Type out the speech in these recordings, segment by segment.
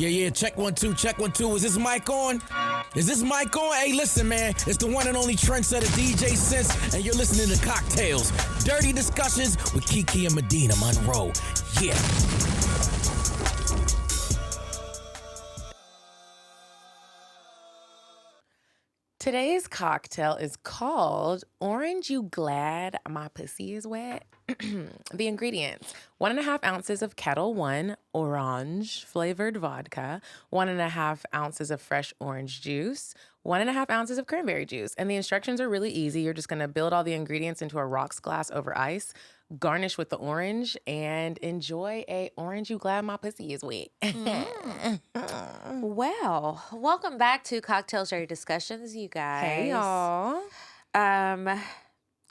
Yeah, check 1 2, check 1 2. Is this mic on? Is this mic on? Hey, listen, man. It's the one and only trendsetter DJ Sense, and you're listening to Cocktails. Dirty discussions with Kiki and Medina Monroe. Yeah. Today's cocktail is called Orange You Glad My Pussy Is Wet? The ingredients: 1.5 ounces of Kettle One orange flavored vodka, 1.5 ounces of fresh orange juice, 1.5 ounces of cranberry juice. And the instructions are really easy. You're just going to build all the ingredients into a rocks glass over ice, garnish with the orange, and enjoy a Orange You Glad My Pussy Is Wet. Well, welcome back to Cocktails Dirty Discussions, you guys. Hey, y'all.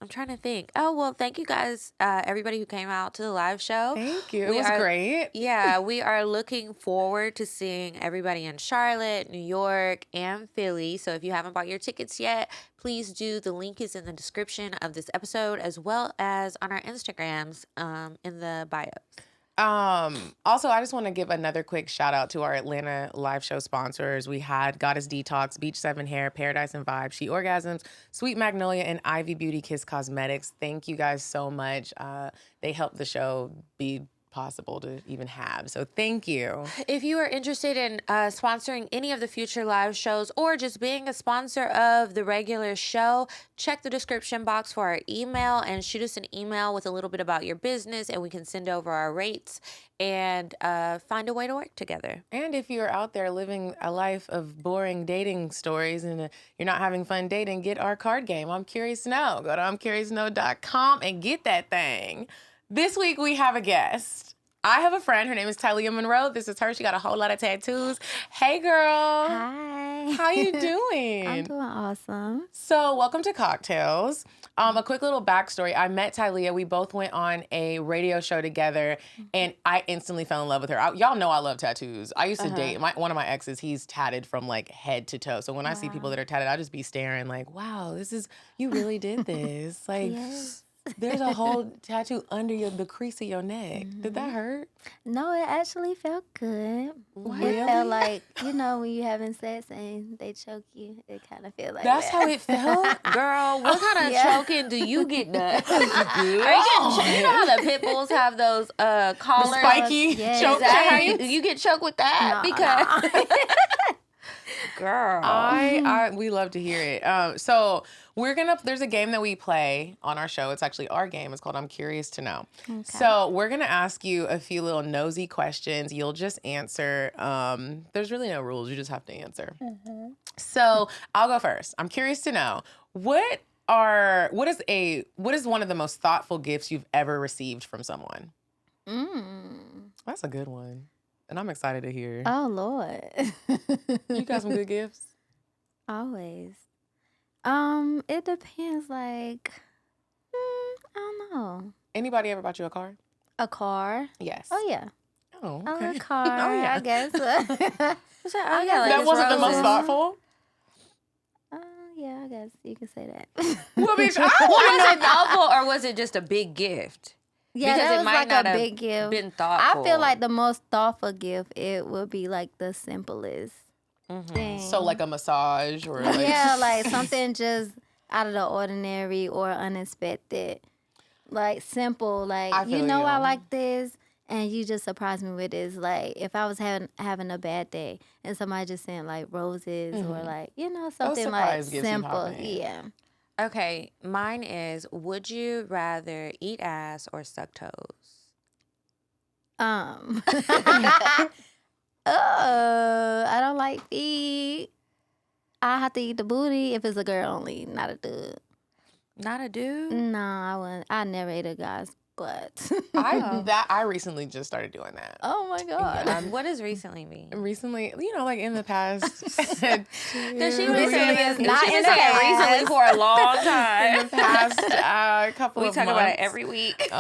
I'm trying to think. Oh, well, thank you guys, everybody who came out to the live show. Thank you. It was great. Yeah, we are looking forward to seeing everybody in Charlotte, New York, and Philly. So if you haven't bought your tickets yet, please do. The link is in the description of this episode, as well as on our Instagrams in the bios. Also, I just want to give another quick shout out to our Atlanta live show sponsors. We had Goddess Detox, Beach 7 Hair, Paradise and Vibe, She Orgasms, Sweet Magnolia, and Ivy Beauty Kiss Cosmetics. Thank you guys so much. They helped the show be possible to even have. So thank you. If you are interested in sponsoring any of the future live shows or just being a sponsor of the regular show, check the description box for our email and shoot us an email with a little bit about your business, and we can send over our rates and find a way to work together. And if you're out there living a life of boring dating stories and you're not having fun dating, get our card game. I'm Curious to Know. Go to I'mCuriousToKnow.com and get that thing. This week, we have a guest. I have a friend. Her name is Ty'Liah Monroe. This is her. She got a whole lot of tattoos. Hey, girl. Hi. How you doing? I'm doing awesome. So, welcome to Cocktails. A quick little backstory. I met Ty'Liah. We both went on a radio show together, and I instantly fell in love with her. Y'all know I love tattoos. I used to date one of my exes. He's tatted from like head to toe. So when I see people that are tatted, I just be staring like, wow, you really did this. Like, Yes. There's a whole tattoo under the crease of your neck. Did that hurt? No, it actually felt good. Really? It felt like, when you're having sex and they choke you, it kind of feel like That's that. how it felt? Girl, what kind of Yeah. choking do you get done? Are you getting, you know how the pit bulls have those collars? Spiky Yes. choke Is that how chains? you get choked with that? No, Because girl, We love to hear it. So there's a game that we play on our show. It's actually our game. It's called I'm Curious to Know. Okay. So we're going to ask you a few little nosy questions. You'll just answer. There's really no rules. You just have to answer. So I'll go first. I'm curious to know, what is one of the most thoughtful gifts you've ever received from someone? That's a good one. And I'm excited to hear. Oh, Lord. You got some good gifts? Always. It depends, like, I don't know. Anybody ever bought you a car? A car? Yes. Oh, yeah. Oh, A okay. car, Oh, yeah. I guess. I got like That this wasn't the most roses. thoughtful? Yeah, I guess you can say that. Well, bitch, I Was it thoughtful or was it just a big gift? Yeah, Because that it was might like not a have big gift. been thoughtful. I feel like the most thoughtful gift, it would be like the simplest thing. So like a massage or like... Yeah, like something just out of the ordinary or unexpected. Like simple, like, I feel I you. like this, and you just surprised me with this. Like if I was having a bad day and somebody just sent like roses or like, something like surprise gifts you simple. hop in. Yeah. Okay, mine is, would you rather eat ass or suck toes? I don't like feet. I have to eat the booty if it's a girl only, not a dude. Not a dude? No, I wouldn't. I never ate a guy's butt. I recently just started doing that. Oh my God. What does recently mean? Recently, like in the past. Because she was saying Recently is this, not she's in been the saying past. recently for a long in time. the past couple We of talk months. about it every week. You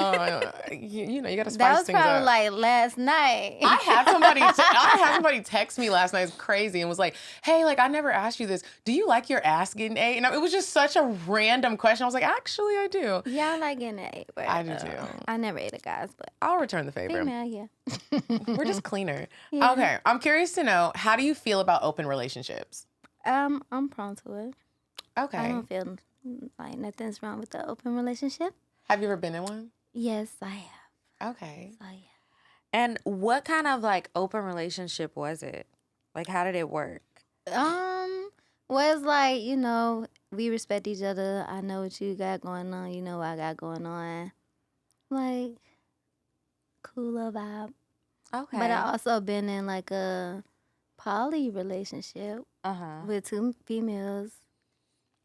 got to spice That was things probably up. like last night. I had somebody text me last night. It's crazy, and was like, "Hey, like I never asked you this. Do you like your ass getting ate?" And it was just such a random question. I was like, "Actually, I do." Yeah, I like getting it. But, I do too. I never ate a guy's butt. I'll return the favor. Female, yeah. We're just cleaner. Yeah. Okay, I'm curious to know, how do you feel about open relationships? I'm prone to it. Okay. I don't feel like nothing's wrong with the open relationship. Have you ever been in one? Yes, I have. Okay. So, yeah. And what kind of like open relationship was it? Like, how did it work? Well, it's like, we respect each other. I know what you got going on. You know what I got going on. Like, cooler vibe. Okay. But I also been in like a poly relationship with 2 females.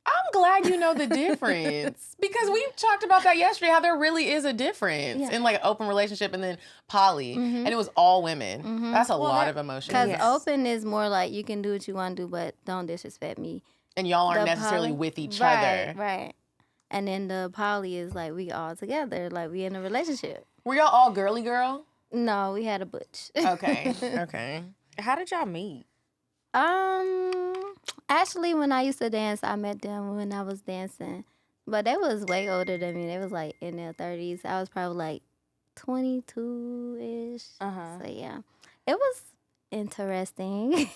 I'm glad you know the difference because we talked about that yesterday, how there really is a difference in like an open relationship and then poly, and it was all women. That's a lot of emotion. Because open is more like you can do what you want to do, but don't disrespect me. And y'all aren't The necessarily poly- with each right, other. Right. And then the poly is like we all together, like we in a relationship. Were y'all all girly girl? No, we had a butch. Okay. Okay. How did y'all meet? Actually, when I used to dance, I met them when I was dancing. But they was way older than me. They was like in their 30s. I was probably like 22-ish. So yeah, it was interesting.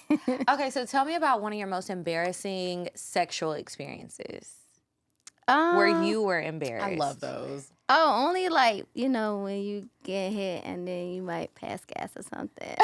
Okay, so tell me about one of your most embarrassing sexual experiences where you were embarrassed. I love those. Oh, only like, when you get hit and then you might pass gas or something.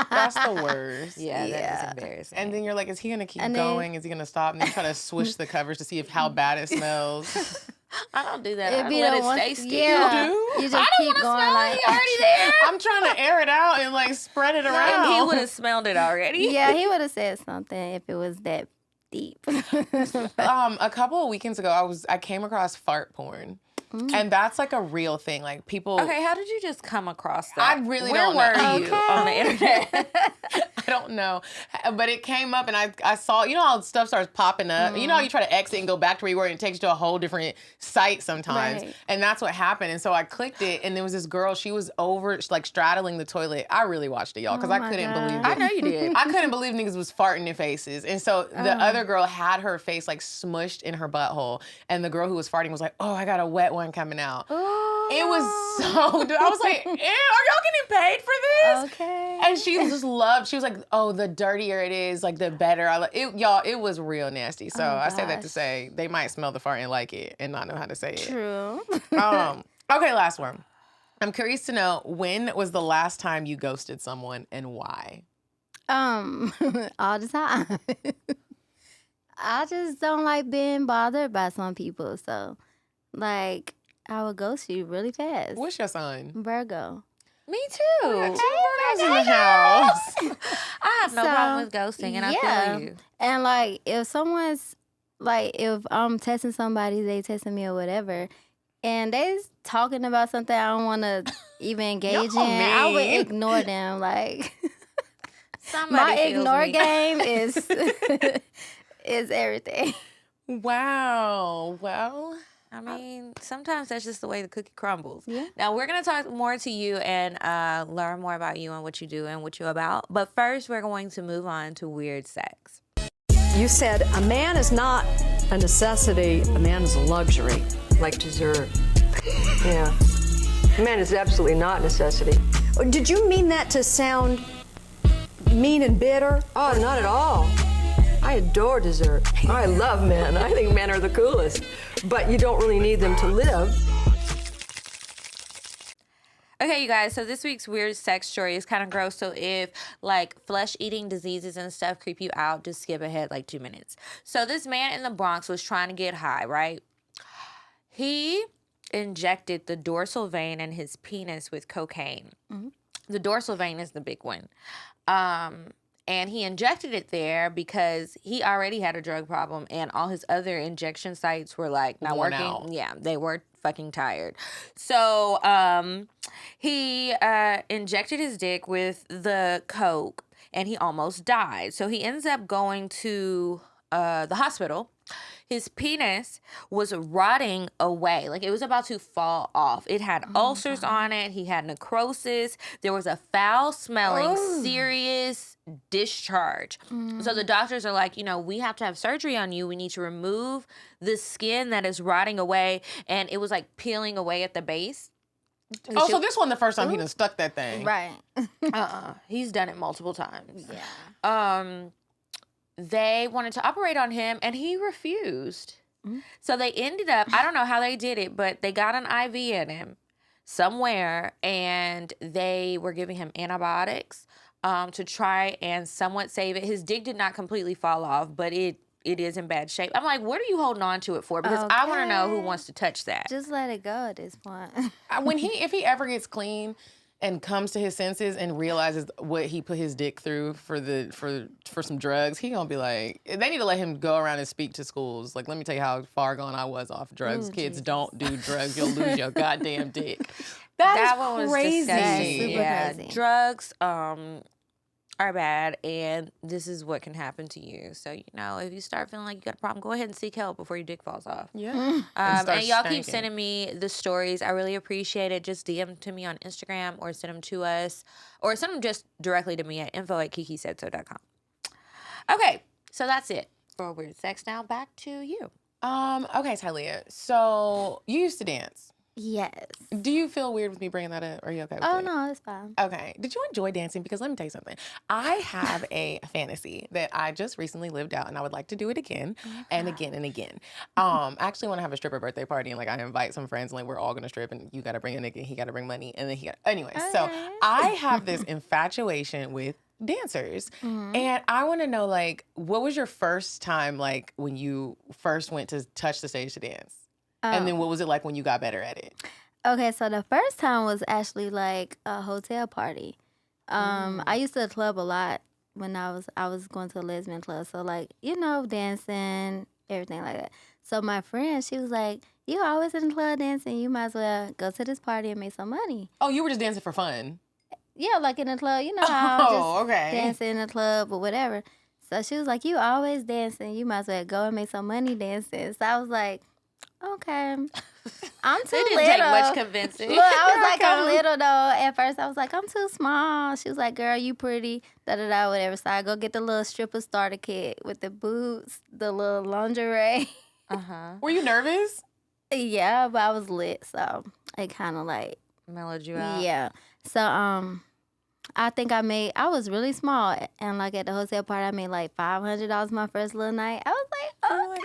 That's the worst. Yeah, that is embarrassing. And then you're like, is he gonna keep And then- going? Is he gonna stop? And then try to swish the covers to see how bad it smells. I don't do that. It'd I be let the it one- stay still. yeah. You do? You just keep going like Already there. I'm trying to air it out and like spread it around. And he would have smelled it already. Yeah, he would have said something if it was that deep. A couple of weekends ago, I came across fart porn. And that's like a real thing. Like people. Okay, how did you just come across that? I really don't know. Where were you on the internet? I don't know. But it came up and I saw, how stuff starts popping up. You know how you try to exit and go back to where you were and it takes you to a whole different site sometimes. Right. And that's what happened. And so I clicked it and there was this girl, she was over, like straddling the toilet. I really watched it, y'all, because Oh I my couldn't God. believe it. I know you did. I couldn't believe niggas was farting in faces. And so the other girl had her face like smushed in her butthole. And the girl who was farting was like, oh, I got a wet one coming out. It was so, I was like, ew, are y'all getting paid for this? Okay. And she just loved, she was like, oh, the dirtier it is, like the better. Y'all, it was real nasty. So I say that to gosh. say they might smell the fart and like it and not know how to say it. True. Okay, last one. I'm curious to know, when was the last time you ghosted someone and why? All the time. I just don't like being bothered by some people. So, like, I would ghost you really fast. What's your sign? Virgo. Me too. Virgos in the house. I have no problem with ghosting, and I feel you. And like, if someone's like, if I'm texting somebody, they texting me or whatever, and they's talking about something I don't want to even engage in, I would mean. ignore them. Like, Somebody my feels ignore me. game is is everything. Wow. Well, I mean, sometimes that's just the way the cookie crumbles. Yeah. Now, we're going to talk more to you and learn more about you and what you do and what you're about. But first, we're going to move on to weird sex. You said a man is not a necessity, a man is a luxury. Like dessert. Yeah. A man is absolutely not a necessity. Did you mean that to sound mean and bitter? Oh, not at all. I adore dessert. I love men. I think men are the coolest. But you don't really need them to live. Okay, you guys, so this week's weird sex story is kind of gross. So if like flesh-eating diseases and stuff creep you out, just skip ahead like 2 minutes. So this man in the Bronx was trying to get high, right? He injected the dorsal vein in his penis with cocaine. The dorsal vein is the big one. And he injected it there because he already had a drug problem and all his other injection sites were like not Worn working. out. Yeah, they were fucking tired. So he injected his dick with the coke and he almost died. So he ends up going to the hospital. His penis was rotting away. Like, it was about to fall off. It had ulcers on it. He had necrosis. There was a foul-smelling, serious discharge. So the doctors are like, we have to have surgery on you. We need to remove the skin that is rotting away. And it was, like, peeling away at the base. Oh, so this wasn't the first time he done stuck that thing. Right. He's done it multiple times. Yeah. They wanted to operate on him, and he refused. So they ended up, I don't know how they did it, but they got an IV in him somewhere, and they were giving him antibiotics to try and somewhat save it. His dick did not completely fall off, but it is in bad shape. I'm like, what are you holding on to it for? Because I want to know who wants to touch that. Just let it go at this point. If he ever gets clean and comes to his senses and realizes what he put his dick through for some drugs, he gonna be like, they need to let him go around and speak to schools. Like, let me tell you how far gone I was off drugs. Kids, don't do drugs. You'll lose your goddamn dick. That one was crazy. disgusting. Super crazy. Drugs are bad, and this is what can happen to you. So, if you start feeling like you got a problem, go ahead and seek help before your dick falls off. Yeah. And y'all keep sending me the stories. I really appreciate it. Just DM them to me on Instagram or send them to us or send them just directly to me at info@kikisaidso.com. Okay, so that's it for Weird Sex. Now back to you. Okay, Ty'Liah. So you used to dance. Yes. Do you feel weird with me bringing that up? Are you okay with it? Oh, no, it's fine. Okay. Did you enjoy dancing? Because let me tell you something. I have a fantasy that I just recently lived out, and I would like to do it again and again and again. I actually want to have a stripper birthday party, and I invite some friends, and we're all gonna strip, and you gotta bring a nigga, he gotta bring money, and then anyway. So I have this infatuation with dancers, and I want to know, what was your first time, when you first went to touch the stage to dance? And then what was it like when you got better at it? Okay, so the first time was actually a hotel party. I used to club a lot when I was going to a lesbian club. So dancing, everything like that. So my friend, she was like, "You always in the club dancing. You might as well go to this party and make some money." Oh, you were just dancing for fun? Yeah, in the club. You know how I'm just okay. dancing in the club or whatever. So she was like, "You always dancing. You might as well go and make some money dancing." So I was like, okay, I'm too It didn't little. take much convincing. Look, I was like, I'm little though. At first, I was like, I'm too small. She was like, girl, you pretty, da-da-da, whatever. So I go get the little stripper starter kit with the boots, the little lingerie. Were you nervous? Yeah, but I was lit, so it kind of mellowed you out. yeah. So I think I was really small, and at the hotel party, I made $500 my first little night. I was like, oh,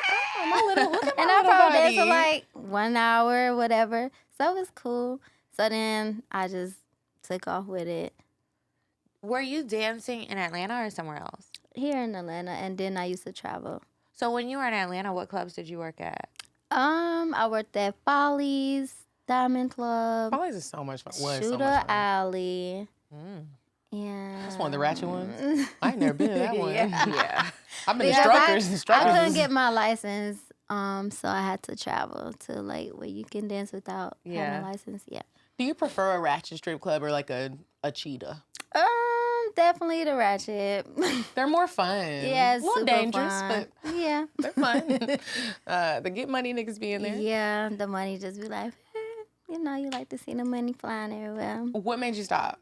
my little, look at my and I little probably body. danced for 1 hour, whatever. So it was cool. So then I just took off with it. Were you dancing in Atlanta or somewhere else? Here in Atlanta, and then I used to travel. So when you were in Atlanta, what clubs did you work at? I worked at Follies, Diamond Club, Follies is so much fun. Shooter Alley. Yeah. That's one of the ratchet ones. I ain't never been to that one. Yeah. I've been to Because Struckers. I couldn't get my license, so I had to travel to where you can dance without having a license. Yeah. Do you prefer a ratchet strip club or a cheetah? Definitely the ratchet. They're more fun. Yeah, it's a little super dangerous, fun. but Yeah. they're fun. The get money niggas be in there. Yeah, the money just be you like to see the money flying everywhere. What made you stop?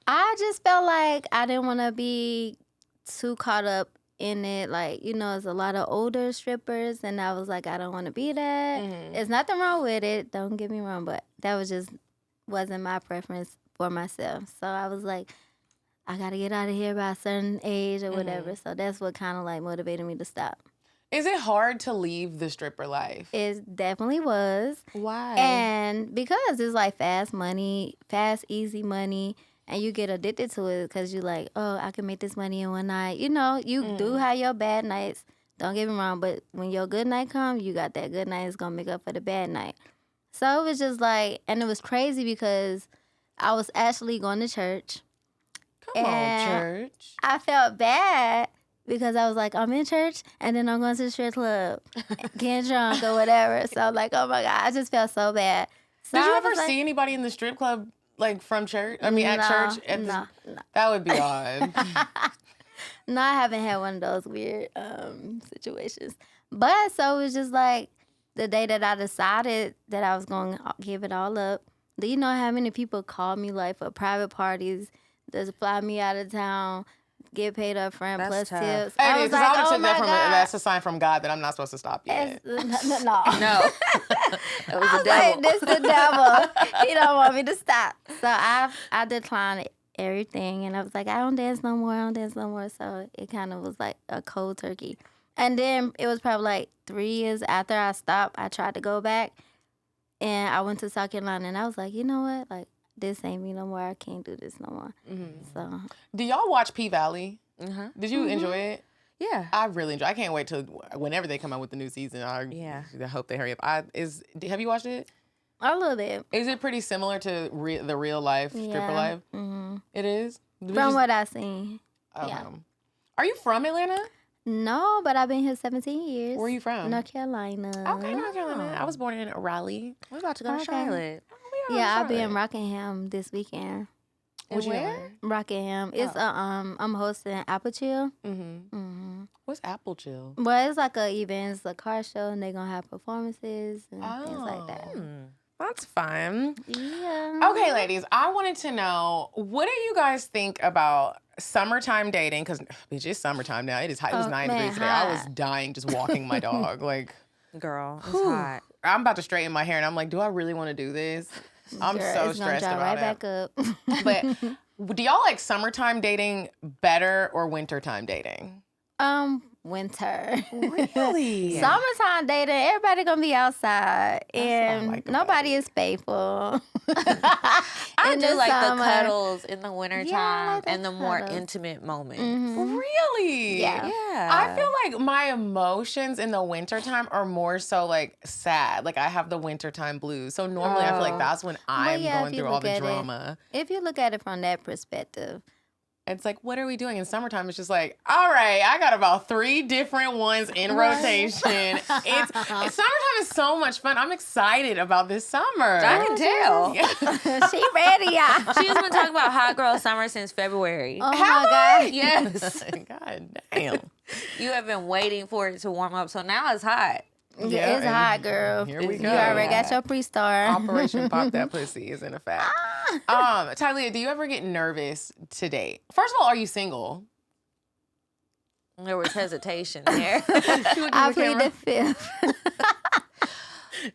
I just felt like I didn't want to be too caught up in it. There's a lot of older strippers, and I was like, I don't want to be that. There's nothing wrong with it. Don't get me wrong, but that wasn't my preference for myself. So I was like, I got to get out of here by a certain age or whatever. So that's what kind of motivated me to stop. Is it hard to leave the stripper life? It definitely was. Why? And because it's fast money, fast, easy money. And you get addicted to it because you're like, oh, I can make this money in one night. You do have your bad nights. Don't get me wrong. But when your good night comes, you got that good night. It's going to make up for the bad night. So it was just and it was crazy because I was actually going to church. Come on, church. I felt bad because I was like, I'm in church and then I'm going to the strip club, getting drunk or whatever. So oh my God, I just felt so bad. So Did you ever see anybody in the strip club from church? I mean, at church? No. That would be odd. No, I haven't had one of those weird situations. But so it was just the day that I decided that I was going to give it all up. Do you know how many people call me for private parties, just fly me out of town, get paid up front plus tough. tips? Hey, I was because I would oh take my that God. that's a sign from God that I'm not supposed to stop yet. No. No. It was the Like, devil. this the devil. He don't want me to stop. So I declined everything, and I was like, I don't dance no more. So it kind of was like a cold turkey. And then it was probably like 3 years after I stopped, I tried to go back, and I went to South Carolina, and I was like, you know what? Like, this ain't me no more. I can't do this no more. So Do y'all watch P-Valley? Did you enjoy it? Yeah. I really enjoy. I can't wait till whenever they come out with the new season. I hope they hurry up. Have you watched it? a little bit. Is it pretty similar to the real life stripper life? It is. From what I've seen. Yeah. Are you from Atlanta? No, but I've been here 17 years. Where are you from? North Carolina. Okay, North Carolina. I was born in Raleigh. We're about to go to Charlotte. Yeah, I'll be in Rockingham this weekend. Where? Rockingham. It's I'm hosting Apple Chill. What's Apple Chill? Well, it's like a event. It's a car show, and they're gonna have performances and things like that. That's fun. Yeah. Okay, ladies, I wanted to know, what do you guys think about summertime dating? Because, bitch, it's summertime now. It is hot. It was 9 degrees today. I was dying just walking my dog. Like, Girl, it's hot. I'm about to straighten my hair, and I'm like, do I really want to do this? I'm Girl, so it's gonna stressed dry about right it. back up. But do y'all like summertime dating better or wintertime dating? Winter. Really? Summertime dating, everybody gonna be outside, what I and like about nobody is faithful. I In do the like summer. the cuddles in the wintertime Yeah, I like and the the more cuddles. intimate moments. Really? Yeah. Yeah. I feel like my emotions in the wintertime are more so like sad. Like I have the wintertime blues. So normally I feel like that's when I'm yeah, going if you through all look the at it. drama. If you look at it from that perspective, It's like, what are we doing in summertime? It's just like, all right, I got about 3 different ones in rotation. Summertime is so much fun. I'm excited about this summer. I can tell. she ready, y'all. She's been talking about hot girl summer since February. Oh my God. Yes. God damn. You have been waiting for it to warm up, so now it's hot. Yeah, it's and hot, girl. here we You go. already got your pre-star. Operation Pop That Pussy is in effect. Ty'Liah, do you ever get nervous to date? First of all, are you single? There was hesitation there. I plead the fifth.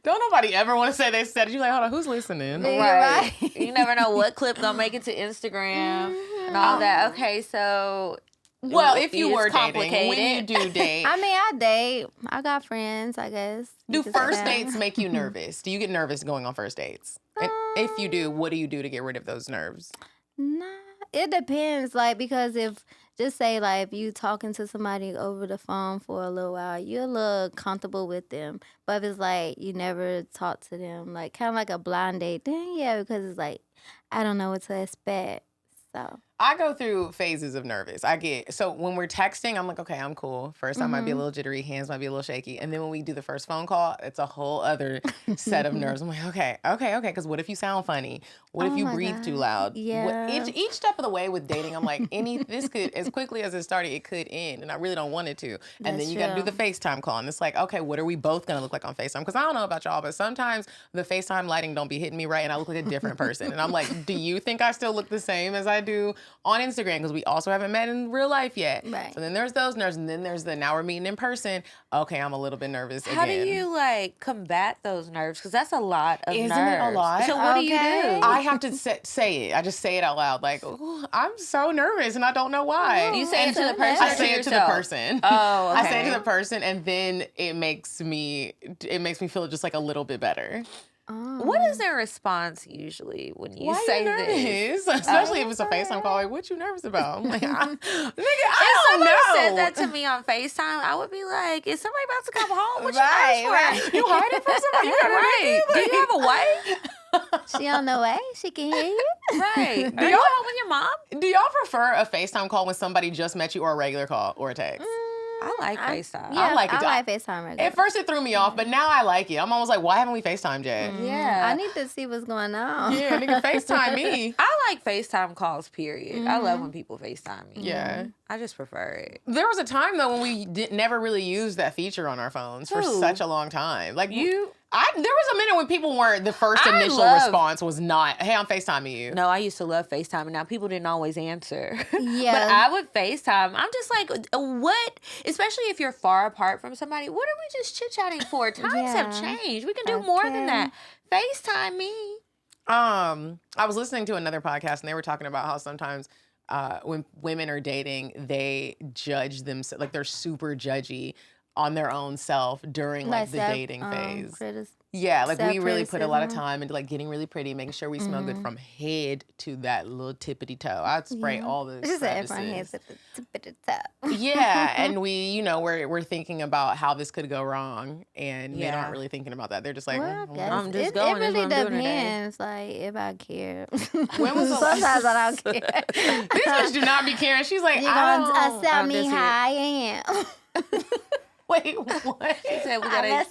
Don't nobody ever want to say they said it. You're like, hold on, who's listening? Right. You never know what clip gonna make it to Instagram and all that. Okay, so Well, if you it's were dating, when you complicated. do date, I mean, I date. I got friends, I guess. do You could say first that. dates make you nervous? Do you get nervous going on first dates? And if you do, what do you do to get rid of those nerves? Nah, it depends. Like, because if, just say, like, if you talking to somebody over the phone for a little while, you're a little comfortable with them. But if it's like you never talk to them, like kind of like a blind date, then yeah, because it's like, I don't know what to expect. So. I go through phases of nervous. So when we're texting, I'm like, okay, I'm cool. First, I might be a little jittery, hands might be a little shaky. And then when we do the first phone call, it's a whole other set of nerves. I'm like, okay. Because what if you sound funny? What if you my breathe God. too loud? Yeah. Each step of the way with dating, I'm like, this could, as quickly as it started, it could end. And I really don't want it to. And That's then you got to do true. the FaceTime call. And it's like, okay, what are we both going to look like on FaceTime? Because I don't know about y'all, but sometimes the FaceTime lighting don't be hitting me right and I look like a different person. And I'm like, do you think I still look the same as I do on Instagram? Because we also haven't met in real life yet. Right. So then there's those nerves, and then there's the now we're meeting in person. Okay, I'm a little bit nervous How again. do you like combat those nerves? Because that's a lot of Isn't nerves. it a lot? So what do you Okay. do? I have to say it. I just say it out loud, like, "Ooh, I'm so nervous, and I don't know why." You say it to the person I or say to it to the yourself? person. Oh, okay. I say it to the person, and then it makes me feel just like a little bit better. What is their response usually when you Why say you this? nervous? Especially if it's a FaceTime call. Like, what you nervous about? I'm like, nigga, I If don't somebody know. said that to me on FaceTime, I would be like, is somebody about to come home? What Right, you nervous for? You hiding from somebody? You got Right. Do you have a wife? She on the way. She can hear you. Right. Are y'all- you helping your mom? Do y'all prefer a FaceTime call when somebody just met you or a regular call or a text? I like FaceTime. Yeah, like it too. I like FaceTime regular. At first it threw me off, but now I like it. I'm almost like, why haven't we FaceTimed yet? Yeah. I need to see what's going on. Yeah, nigga, FaceTime me. I like FaceTime calls, period. I love when people FaceTime me. Yeah. I just prefer it. There was a time though when we never really used that feature on our phones for Who? such a long time. Like You? There was a minute when people weren't, the first initial response was not, hey, I'm FaceTiming you. No, I used to love FaceTime. Now, people didn't always answer. Yeah. But I would FaceTime. I'm just like, what? Especially if you're far apart from somebody, what are we just chit-chatting for? Times have changed. We can do more than that. FaceTime me. I was listening to another podcast, and they were talking about how sometimes when women are dating, they judge themselves, like they're super judgy on their own self during like the dating phase. Yeah, like we really put a lot of time into like getting really pretty, making sure we smell good from head to that little tippity toe. I'd spray all the fragrances. Yeah, and we, we're thinking about how this could go wrong, and men aren't really thinking about that. They're just like, I'm just going. It really depends, like if I care. When was the Sometimes I don't care. This bitch do not be caring. She's like, You're gonna accept me how I am. Wait, what? She said we gotta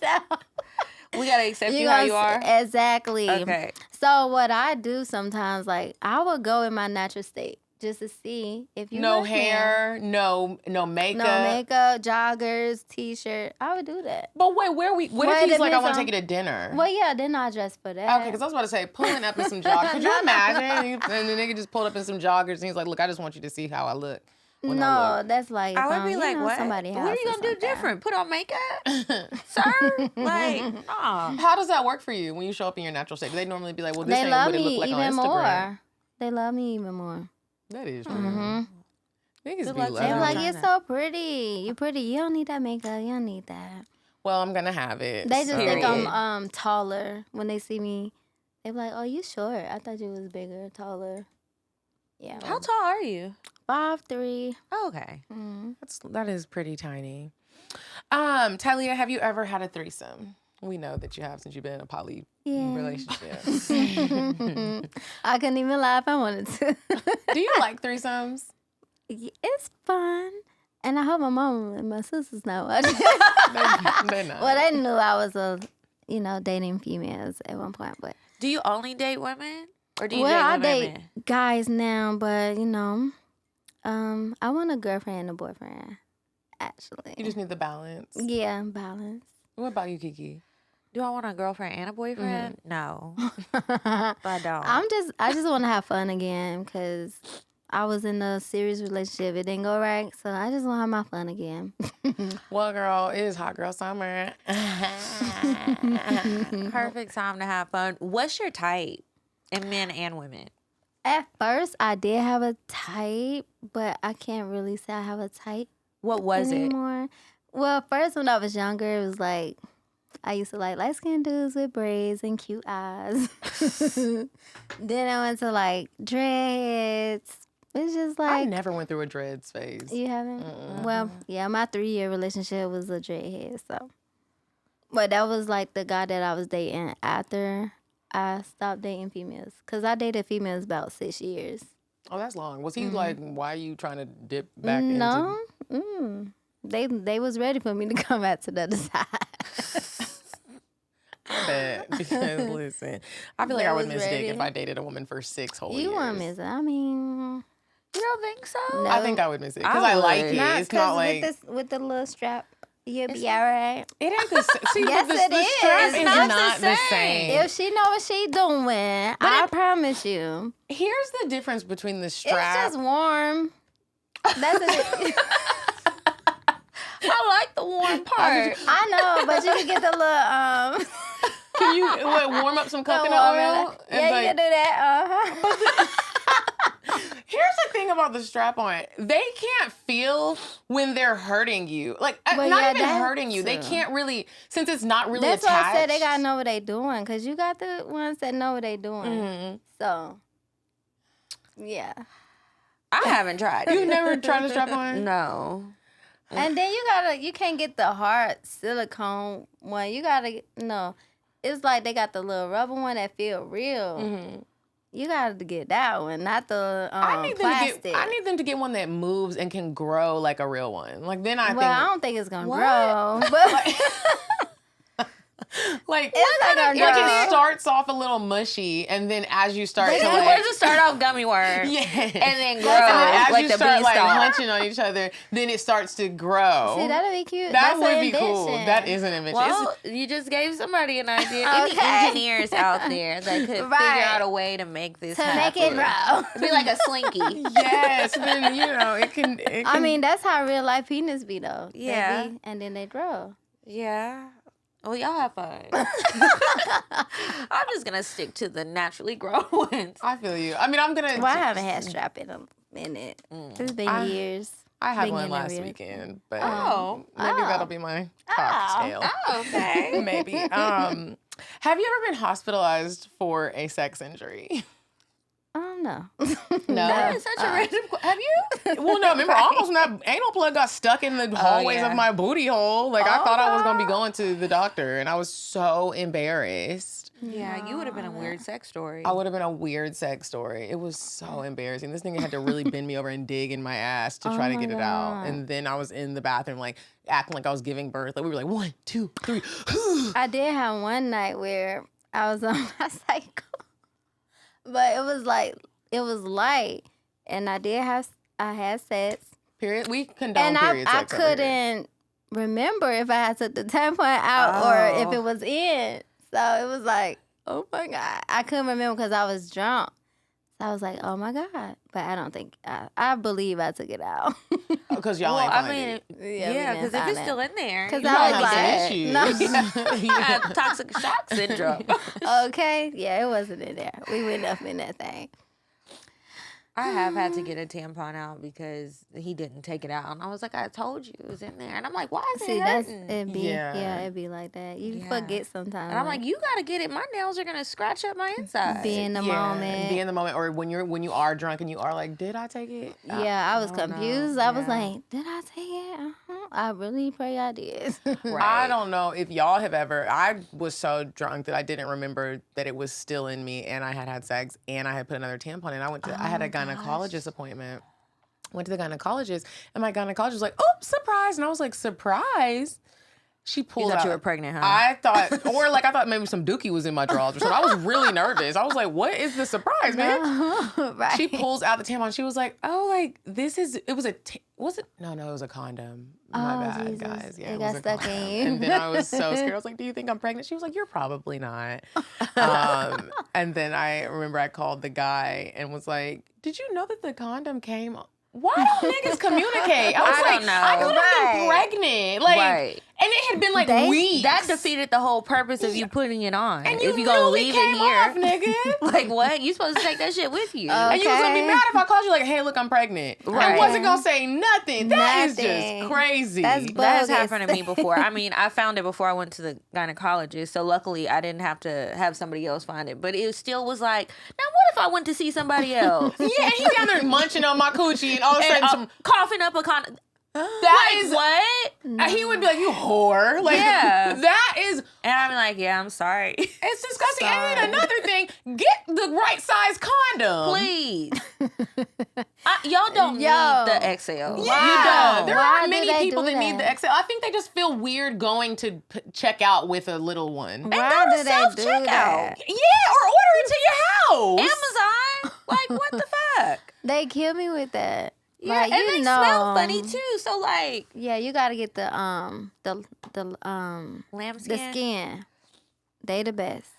accept you how you are. Exactly. Okay. So what I do sometimes, like I would go in my natural state just to see if you no like hair, me. no makeup, no makeup, joggers, t-shirt. I would do that. But wait, what if he's like, I want to take you to dinner? Well, yeah, then I dress for that. Okay, because I was about to say, pulling up in some joggers. Could you imagine? And the nigga just pulled up in some joggers, and he's like, look, I just want you to see how I look. No, that's like I would be like, what? Somebody What are you gonna do different? Put on makeup, sir? Like, nah. How does that work for you when you show up in your natural state? Do they normally be like, well, this ain't what it look like on Instagram? More. They love me even more. That is true. Mm-hmm. Niggas be They're like, loving. you're so pretty. You're pretty. You don't need that makeup. You don't need that. Well, I'm gonna have it. They just think I'm taller when they see me. They're like, oh, you short. I thought you was bigger, taller. Yeah. How tall are you? 5'3". Oh, okay. That is pretty tiny. Ty'Liah, have you ever had a threesome? We know that you have since you've been in a poly relationship. I couldn't even lie if I wanted to. Do you like threesomes? It's fun. And I hope my mom and my sisters not watching. They're not. Well, they knew I was dating females at one point, but Do you only date women? Or do you I date date women? guys now, but I want a girlfriend and a boyfriend. Actually, You just need the balance. yeah, balance. What about you, Kiki? Do I want a girlfriend and a boyfriend? No, I don't. I just want to have fun again because I was in a serious relationship. It didn't go right, so I just want to have my fun again. Well, girl, it is hot girl summer. Perfect time to have fun. What's your type in men and women? At first, I did have a type, but I can't really say I have a type What was anymore. Well, first when I was younger, it was like I used to like light-skinned dudes with braids and cute eyes. Then I went to like dreads. It's just like I never went through a dreads phase. You haven't? Well, yeah, my 3-year relationship was a dreadhead, so. But that was like the guy that I was dating after I stopped dating females. Because I dated females about 6 years. Oh, that's long. Was he like, why are you trying to dip back into... No. They was ready for me to come back to the other side. I bet. Because, listen, I feel like They I would was miss dick ready. if I dated a woman for 6 whole years. You wouldn't miss it. I mean... You don't think so? No. I think I would miss it. Because I like it. It's not like... with the little strap, you'll be all right. It ain't the same. See, Yes, but it the is. strap It's is not not the the same. If she know what she doing, I promise you. Here's the difference between the It's strap... just warm. That's it. I like the warm part. I know, but you can get the little Can you warm up some coconut oil? And, Yeah, like, you can do that. Here's the thing about the strap-on. They can't feel when they're hurting you. Like, Well, not yeah, even that hurting you. They too. can't really, since it's not really That's attached. why I said they gotta know what they doing, cause you got the ones that know what they doing. So, yeah. I haven't tried You it. never tried a strap-on? No. And then you can't get the hard silicone one. You gotta, no. It's like they got the little rubber one that feel real. You gotta get that one, not the plastic. I need them to get one that moves and can grow like a real one. Like then I I don't think it's gonna What? grow. But Like, it starts off a little mushy, and then as you start to Where's it start off gummy worm? yeah, And then grow. and then as like you the start like beanstalk. hunching on each other, then it starts to grow. See, that'd be cute. That That's would an be cool. invention. That is an invention. Well, you just gave somebody an idea. Any Okay. engineers out there that could figure Right. out a way to make this To happen. make it grow. It'd be like a slinky. Yes, then it can. I mean, that's how real life penis be though. They Yeah. be, and then they grow. Yeah. Well, y'all have fun. I'm just gonna stick to the naturally grown ones. I feel you. I mean, I'm gonna. Well, I haven't had strap in a minute. It's been years. I had Been one getting last real. weekend, but Oh. maybe that'll be my cocktail. Oh, okay. Maybe. Have you ever been hospitalized for a sex injury? No. That is such a random. Have you? Well, no. Remember, almost when that anal plug got stuck in the hallways yeah. of my booty hole. Like I thought I was gonna be going to the doctor, and I was so embarrassed. Yeah, you would have been a weird sex story. I would have been a weird sex story. It was so embarrassing. This nigga had to really bend me over and dig in my ass to try to get it out. And then I was in the bathroom, like acting like I was giving birth. Like we were like 1, 2, 3. I did have one night where I was on my cycle, but it was light, and I had sex, Period. We condone and period I sex over here. couldn't remember if I had took the tampon out or if it was in. So it was like, oh my God, I couldn't remember because I was drunk. So I was like, oh my God, but I don't think I believe I took it out. Because y'all ain't find it. yeah, because if it's still in there, Because you I Y'all was have some like, issues. no. have toxic shock syndrome. Okay, yeah, it wasn't in there. We went up in that thing. I have had to get a tampon out because he didn't take it out, and I was like, I told you it was in there, and I'm like, why is See, it that's hurting? it'd be Yeah. it'd be like that. You Yeah. forget sometimes. And I'm like, you gotta get it. My nails are gonna scratch up my inside. be in the moment. Be in the moment, or when you are drunk and you are like, did I take it? Yeah, I was no, confused. I was yeah. like, did I take it? I really pray I did. I don't know if y'all have ever. I was so drunk that I didn't remember that it was still in me, and I had sex, and I had put another tampon in. I had a gynecologist appointment. Went to the gynecologist, and my gynecologist was like, "Oh, surprise!" And I was like, "Surprise!" She pulled You thought out. you were pregnant, huh? I thought maybe some dookie was in my drawers or something. I was really nervous. I was like, "What is the surprise, man?" Right. She pulls out the tampon. She was like, "Oh, like this is." It was was it? No, it was a condom. My Oh, bad, Jesus. guys. Yeah, It it got was a stuck in condom. you. And then I was so scared. I was like, "Do you think I'm pregnant?" She was like, "You're probably not." And then I remember I called the guy and was like, "Did you know that the condom came?" Why don't niggas communicate? I was I like, don't know. I could have been Right. pregnant. Like, Right. and it had been like weeks. That defeated the whole purpose of you putting it on. and you if you gonna newly leave came it here, off, nigga. like what? You supposed to take that shit with you. And you was gonna be Okay. mad if I called you like, "Hey, look, I'm pregnant." I Right. wasn't gonna say nothing. That is Nothing. just crazy. That's That has bogus. happened to me before. I mean, I found it before I went to the gynecologist, so luckily I didn't have to have somebody else find it. But it still was like, now what if I went to see somebody else? Yeah, and he down there munching on my coochie, and all of a sudden, And, coughing up a condom. that is What? He would be like, "You whore!" Like, Yeah. that is. And I'm like, yeah, I'm sorry. It's disgusting. And then another thing, get the right size condom. Please. Y'all don't Yo. need the XL. Yeah, You don't. there Why are do many they people do that need the that? XL. I think they just feel weird going to check out with a little one. Why do they do self-checkout. that? Yeah, or order it to your house. Amazon? Like, what the fuck? They kill me with that. Yeah, Like, and you they know, smell funny too. So like Yeah, you gotta get the lambskin, skin. They the best.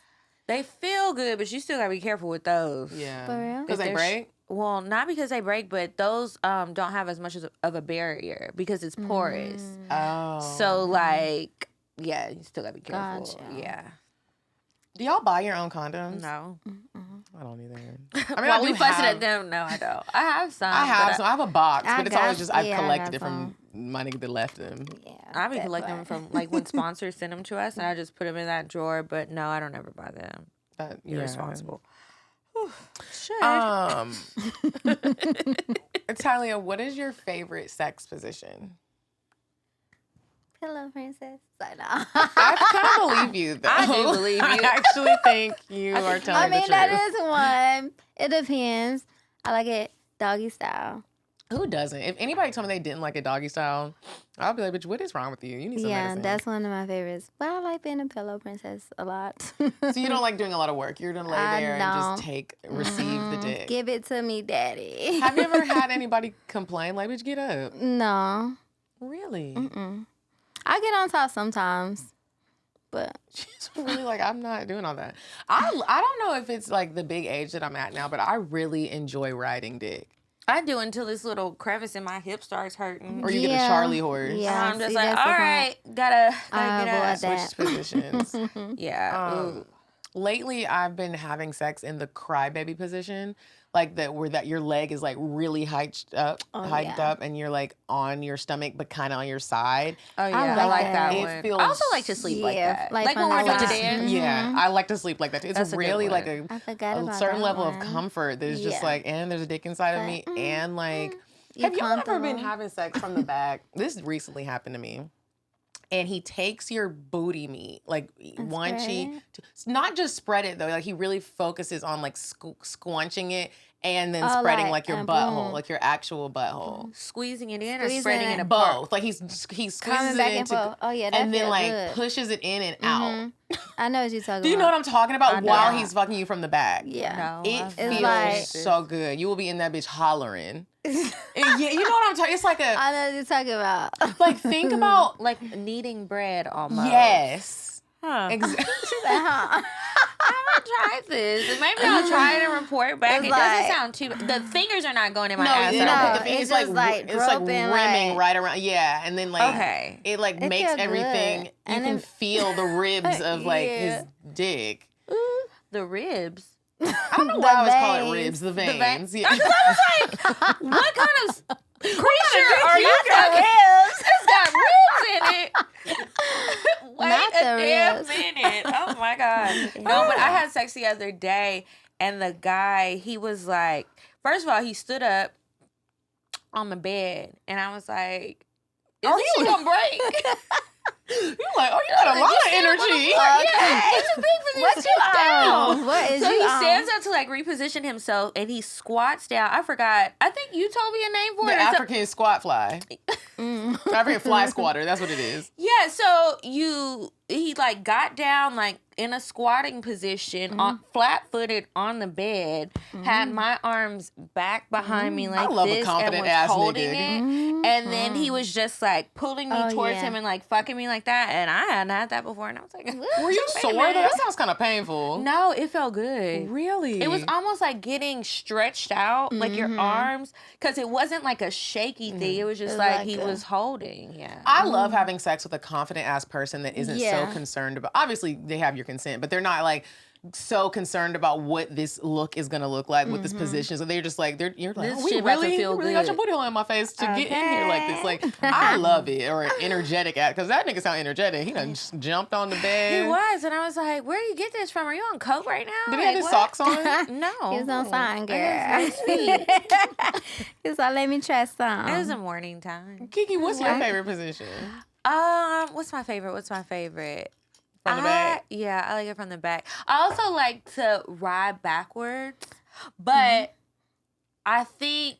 they feel good, but you still gotta be careful with those. Yeah. For real? Because they They're break? Well, not because they break, but those don't have as much of a barrier because it's porous. Oh. So like, yeah, you still gotta be careful. Gotcha. Yeah. Do y'all buy your own condoms? No. I don't either. I mean, While I we do fussing have, at them, no, I don't. I have some. I have but some. I have a box, I but it's got- always just I've yeah, I collected got it from my nigga that left them. Yeah. I be that's collecting why. them from like when sponsors send them to us, and I just put them in that drawer. But no, I don't ever buy them. That, Irresponsible. Should. Ty'Liah, what is your favorite sex position? Pillow princess. I know. I kind of believe you, though. I do believe I you. actually think you are telling I mean, the truth. that is one. It depends. I like it doggy style. Who doesn't? If anybody told me they didn't like a doggy style, I'll be like, bitch, what is wrong with you? You need some medicine. That's one of my favorites. But I like being a pillow princess a lot. So you don't like doing a lot of work. You're gonna lay there and just receive the dick. Give it to me, daddy. Have you ever had anybody complain like, bitch, get up? No. Really? I get on top sometimes, but she's really like, I'm not doing all that. I don't know if it's like the big age that I'm at now, but I really enjoy riding dick. I do until this little crevice in my hip starts hurting. Or you get a Charlie horse. Yeah, I'm just like, all right, gotta get up. Switch positions. Yeah. Lately, I've been having sex in the crybaby position, like where your leg is like really hiked up, and you're like on your stomach, but kind of on your side. Oh yeah, I like that one. It feels I also like to sleep like that. Like when we're going to dance. Yeah, I like to sleep like that too. It's really like a certain level of comfort. There's just like, and there's a dick inside of me, and like, have you ever been having sex from the back? This recently happened to me. And he takes your booty meat, like one cheek, not just spread it though, like he really focuses on like squunching it and then spreading like your butthole, like your actual butthole. Squeezing it in or spreading it apart? Both. Like he squeezes it into, and then like pushes it in and out. I know what you're talking about. Do you know what I'm talking about? While he's fucking you from the back. Yeah. No, it feels so good. You will be in that bitch hollering. Yeah, you know what I'm talking. It's like I know what you're talking about. Like think about like kneading bread almost. Yes. Huh. Exactly. I haven't tried this. Maybe I'll try it and report back. It doesn't sound too. The fingers are not going in my ass. No, it's like rimming right around. Yeah, and then like it like makes everything. You can feel the ribs of like his dick. The ribs. I don't know why I always call it ribs. The veins. Yeah. I was like, what kind of creature are you fucking? It's got ribs in it. Wait a damn minute. Oh my God. No, but I had sex the other day and the guy, he was like, first of all, he stood up on the bed and I was like, is this shit gonna break? You're like, oh, you got a lot of energy. Yeah, it's a big position. What is so he stands up to like reposition himself and he squats down. I forgot. I think you told me a name for it. The African squat fly. African fly squatter. That's what it is. Yeah. So he like got down like in a squatting position, flat-footed on the bed, had my arms back behind me like I love this a confident and was ass holding nigga. it. And then he was just like pulling me towards him and like fucking me like that. And I hadn't had that before. And I was like, were you sore? That sounds kind of painful. No, it felt good. Really? It was almost like getting stretched out, like your arms, because it wasn't like a shaky thing. It was just like he was holding. Yeah. I love having sex with a confident ass person that isn't so concerned about, obviously they have your consent, but they're not like so concerned about what this look is gonna look like with this position. So they're just like, you're like, this oh, shit about to feel really good. got your booty hole in my face to get in here like this. Like, I love it. Or energetic at, because that nigga sound energetic. He done just jumped on the bed. He was, and I was like, where do you get this from? Are you on coke right now? Did he have his socks on? No. He was on sign, girl. Nice feet. He was like, let me try some. It was a morning time. Kiki, what's your favorite position? What's my favorite? From the back? Yeah, I like it from the back. I also like to ride backwards, but I think,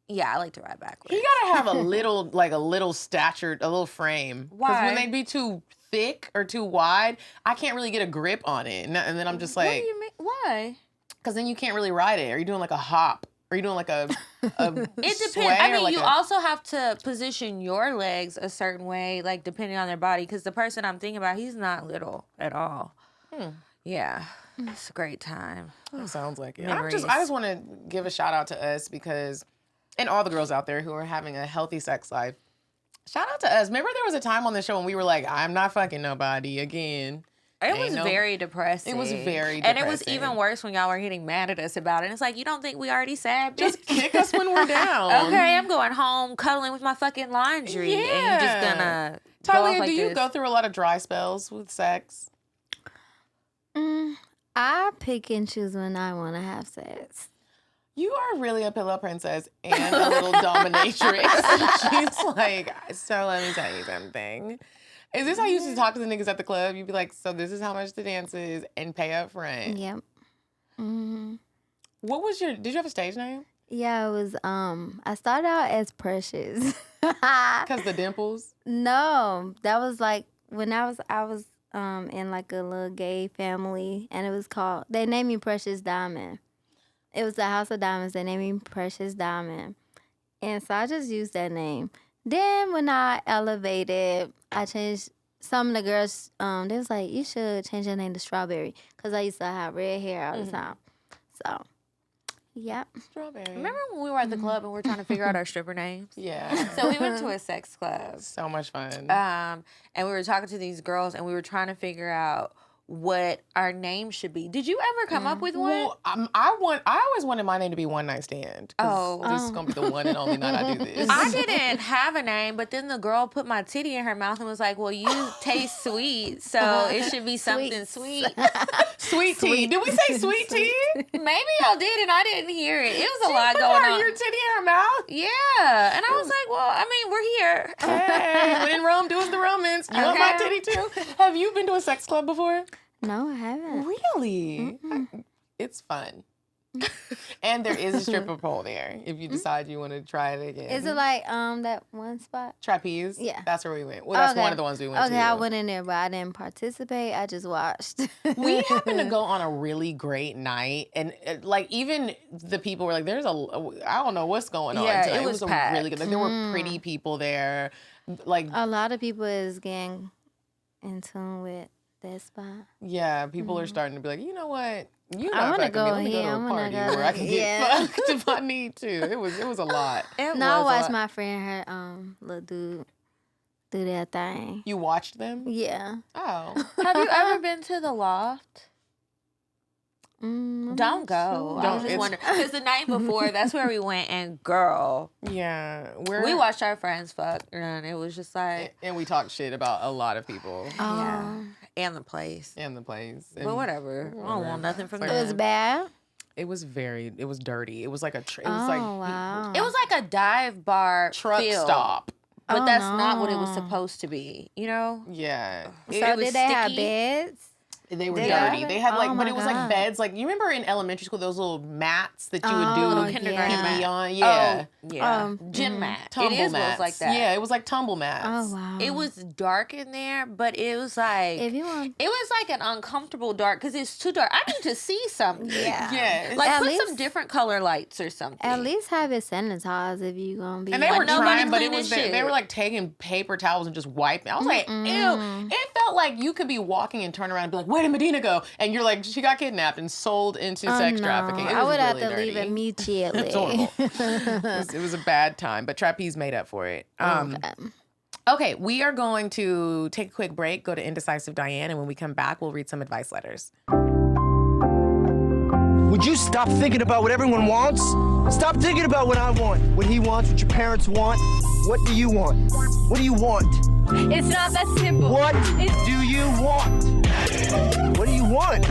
I like to ride backwards. You gotta have a little statured, a little frame. Why? Because when they be too thick or too wide, I can't really get a grip on it. And then I'm just like, what do you mean? Why? Because then you can't really ride it. Are you doing like a hop? Are you doing like a it depends. sway I mean, like you also have to position your legs a certain way, like depending on their body. Because the person I'm thinking about, he's not little at all. Yeah, it's a great time. That sounds like it. Memories. I just want to give a shout out to us because, and all the girls out there who are having a healthy sex life. Shout out to us. Remember there was a time on the show when we were like, I'm not fucking nobody again. It was very depressing. It was very depressing. And it was even worse when y'all were getting mad at us about it. And it's like, you don't think we already sad? Just kick us when we're down. Okay, I'm going home cuddling with my fucking laundry. And you're just gonna Ty'Liah, like do you this. go through a lot of dry spells with sex? I pick and choose when I want to have sex. You are really a pillow princess and a little dominatrix. She's like, so let me tell you something. Is this how you used to talk to the niggas at the club? You'd be like, so this is how much the dance is and pay up front. Yep. What was did you have a stage name? Yeah, it was. I started out as Precious. Because the dimples? No, that was like when I was in like a little gay family, and it was called. They named me Precious Diamond. It was the House of Diamonds. They named me Precious Diamond, and so I just used that name. Then when I elevated, I changed. Some of the girls, they was like, you should change your name to Strawberry, because I used to have red hair all the time. So, yep. Strawberry. Remember when we were at the club and we were trying to figure out our stripper names? Yeah. So we went to a sex club. So much fun. And we were talking to these girls and we were trying to figure out what our name should be. Did you ever come up with one? Well, I always wanted my name to be One Night Stand. This is gonna be the one and only night I do this. I didn't have a name, but then the girl put my titty in her mouth and was like, well, you taste sweet, so it should be something sweet. Sweet tea. Did we say sweet tea? Maybe y'all did and I didn't hear it. It was a lot going on. Your titty in her mouth? Yeah. And I was like, well, I mean, we're here. Hey, when in Rome, do as the Romans. You want my titty too? Have you been to a sex club before? No, I haven't. Really? It's fun. And there is a stripper pole there if you decide you want to try it again. Is it like that one spot? Trapeze? Yeah. That's where we went. Well, that's one of the ones we went to. Okay, I went in there, but I didn't participate. I just watched. We happened to go on a really great night, and like even the people were like, "There's I don't know what's going on." Yeah, tonight. it was a packed. really good. Like, there were pretty people there. Like a lot of people is getting in tune with that spot. Yeah, people are starting to be like, you know what? I want to go Let me go here. to a party where I can get fucked if I need to. It was a lot. I watched my friend, her little dude, do that thing. You watched them? Yeah. Oh. Have you ever been to the Loft? Don't Sure. go. I was just wondering. Because the night before, that's where we went, and girl. Yeah. We watched our friends fuck, and it was just like. And we talked shit about a lot of people. Yeah. And the place. And the place. But whatever. I don't want nothing from It them. was bad? It was dirty. It was like wow. It was like a dive bar truck feel, stop. But that's not what it was supposed to be, you know? Yeah. So was did they have sticky. beds? They were dirty. They had like, Oh but my it was like God. beds. Like, you remember in elementary school, those little mats that you would do Oh, kindergarten yeah. mat. on? Yeah. Oh, yeah. Gym mhm. mat. Tumble It mats. was like that. Yeah, it was like tumble mats. Oh, wow. It was dark in there, but it was like If you want. it was like an uncomfortable dark because it's too dark. I need to see something. Yeah. Yeah. Like At put least- some different color lights or something. At least have it sanitized if you gonna be. And they were nobody trying, but it cleaned was this shit. they were like taking paper towels and just wiping. I was like, ew. It felt like you could be walking and turn around and be like, where did Medina go? And you're like, she got kidnapped and sold into sex trafficking. It I was would have really to leave dirty. immediately. It's horrible. It was a bad time, but Trapeze made up for it. Okay, we are going to take a quick break, go to Indecisive Diane, and when we come back, we'll read some advice letters. Would you stop thinking about what everyone wants? Stop thinking about what I want, what he wants, what your parents want. What do you want? What do you want? It's not that simple. What do you want? What do you want?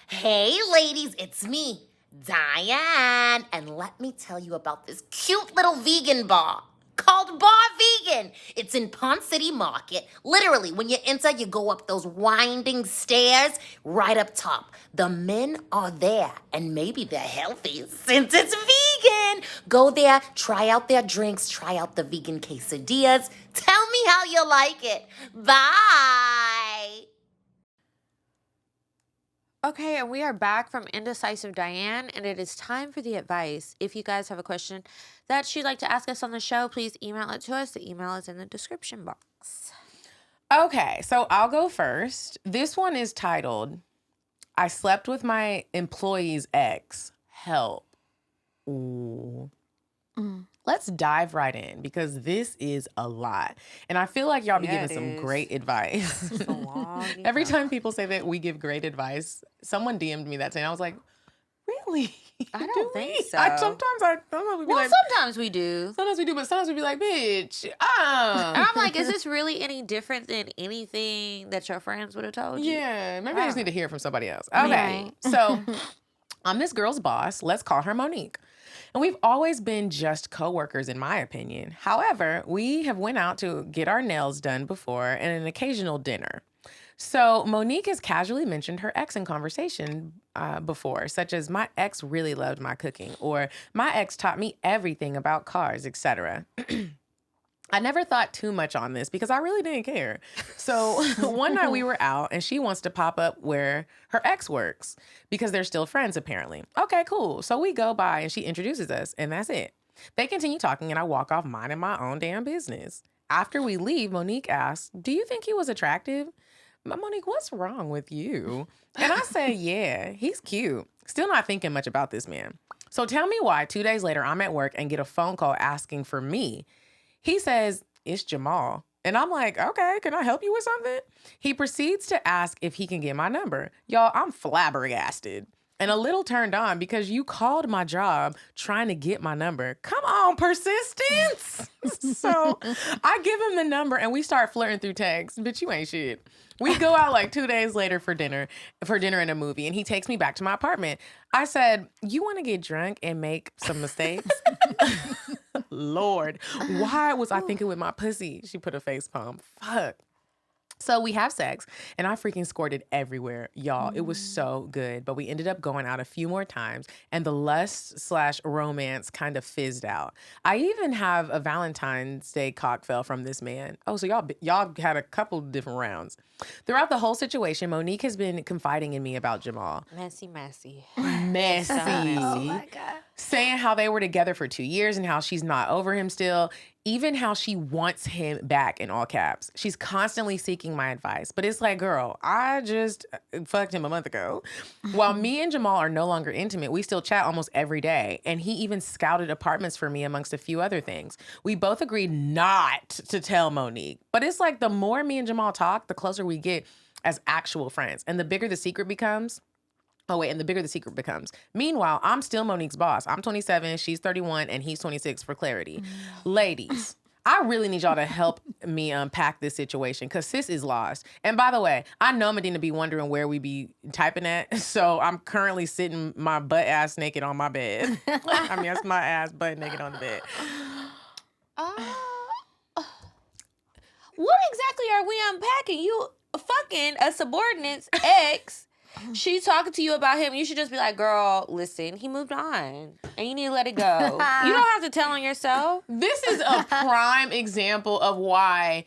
Hey ladies, it's me, Diane, and let me tell you about this cute little vegan bar called Bar Vegan. It's in Pond City Market. Literally, when you enter, you go up those winding stairs right up top. The men are there, and maybe they're healthy since it's vegan. Go there, try out their drinks, try out the vegan quesadillas. Tell me how you like it. Bye. Okay, and we are back from Indecisive Diane, and it is time for the advice. If you guys have a question that you'd like to ask us on the show, please email it to us. The email is in the description box. Okay, so I'll go first. This one is titled, I slept with my employee's ex. Help. Ooh. Let's dive right in because this is a lot. And I feel like y'all be Yeah, giving it some is. great advice. It's a long Every email. time people say that we give great advice, someone DM'd me that day and I was like, really? I don't Do think we? so. Sometimes we be Well, like, sometimes we do. sometimes we do, but sometimes we be like, bitch, And I'm like, is this really any different than anything that your friends would have told you? Yeah, maybe I just need to hear from somebody else. Okay, Right. so I'm this girl's boss. Let's call her Monique. And we've always been just coworkers, in my opinion. However, we have went out to get our nails done before and an occasional dinner. So Monique has casually mentioned her ex in conversation before, such as my ex really loved my cooking, or my ex taught me everything about cars, etc. I never thought too much on this because I really didn't care. So one night we were out and she wants to pop up where her ex works because they're still friends apparently. Okay, cool. So we go by and she introduces us and that's it. They continue talking and I walk off minding my own damn business. After we leave, Monique asks, "Do you think he was attractive?" "Monique, what's wrong with you?" And I say, "Yeah, he's cute." Still not thinking much about this man. So tell me why 2 days later I'm at work and get a phone call asking for me. He says, "It's Jamal." And I'm like, "Okay, can I help you with something?" He proceeds to ask if he can get my number. Y'all, I'm flabbergasted and a little turned on because you called my job trying to get my number. Come on, persistence. So I give him the number and we start flirting through text. Bitch, you ain't shit. We go out like 2 days later for dinner and a movie, and he takes me back to my apartment. I said, "You want to get drunk and make some mistakes?" Lord, why was I thinking with my pussy? She put a face palm. Fuck. So we have sex, and I freaking squirted everywhere. Y'all, it was so good. But we ended up going out a few more times, and the lust/romance kind of fizzed out. I even have a Valentine's Day cocktail from this man. Oh, so y'all had a couple different rounds. Throughout the whole situation, Monique has been confiding in me about Jamal. Messy. Oh my God. Saying how they were together for 2 years and how she's not over him still. Even how she wants him back in all caps. She's constantly seeking my advice. But it's like, girl, I just fucked him a month ago. While me and Jamal are no longer intimate, we still chat almost every day. And he even scouted apartments for me amongst a few other things. We both agreed not to tell Monique. But it's like the more me and Jamal talk, the closer we get as actual friends. And the bigger the secret becomes. And the bigger the secret becomes. Meanwhile, I'm still Monique's boss. I'm 27, she's 31, and he's 26 for clarity. Ladies, I really need y'all to help me unpack this situation because sis is lost. And by the way, I know Medina be wondering where we be typing at, so I'm currently sitting my butt ass naked on my bed. I mean, that's my ass butt naked on the bed. What exactly are we unpacking? You fucking a subordinate's ex. She's talking to you about him. You should just be like, "Girl, listen, he moved on. And you need to let it go." You don't have to tell on yourself. This is a prime example of why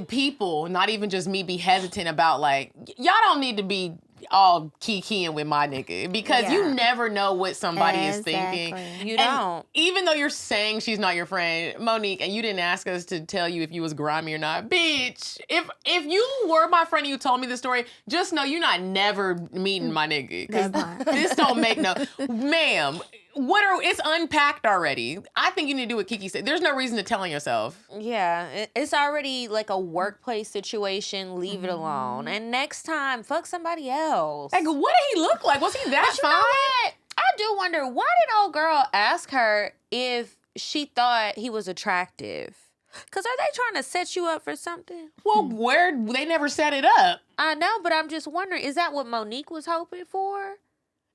people, not even just me, be hesitant about like, y'all don't need to be all kikiing with my nigga because you never know what somebody is thinking. You don't. Even though you're saying she's not your friend, Monique, and you didn't ask us to tell you if you was grimy or not. Bitch, if you were my friend and you told me the story, just know you're not never meeting my nigga. Because this don't make no... Ma'am, it's unpacked already. I think you need to do what Kiki said. There's no reason to tell on yourself. Yeah, it's already like a workplace situation. Leave it alone. And next time, fuck somebody else. Like, what did he look like? Was he that fine? You know what? I do wonder, why did old girl ask her if she thought he was attractive? Because are they trying to set you up for something? Well, they never set it up. I know, but I'm just wondering, is that what Monique was hoping for?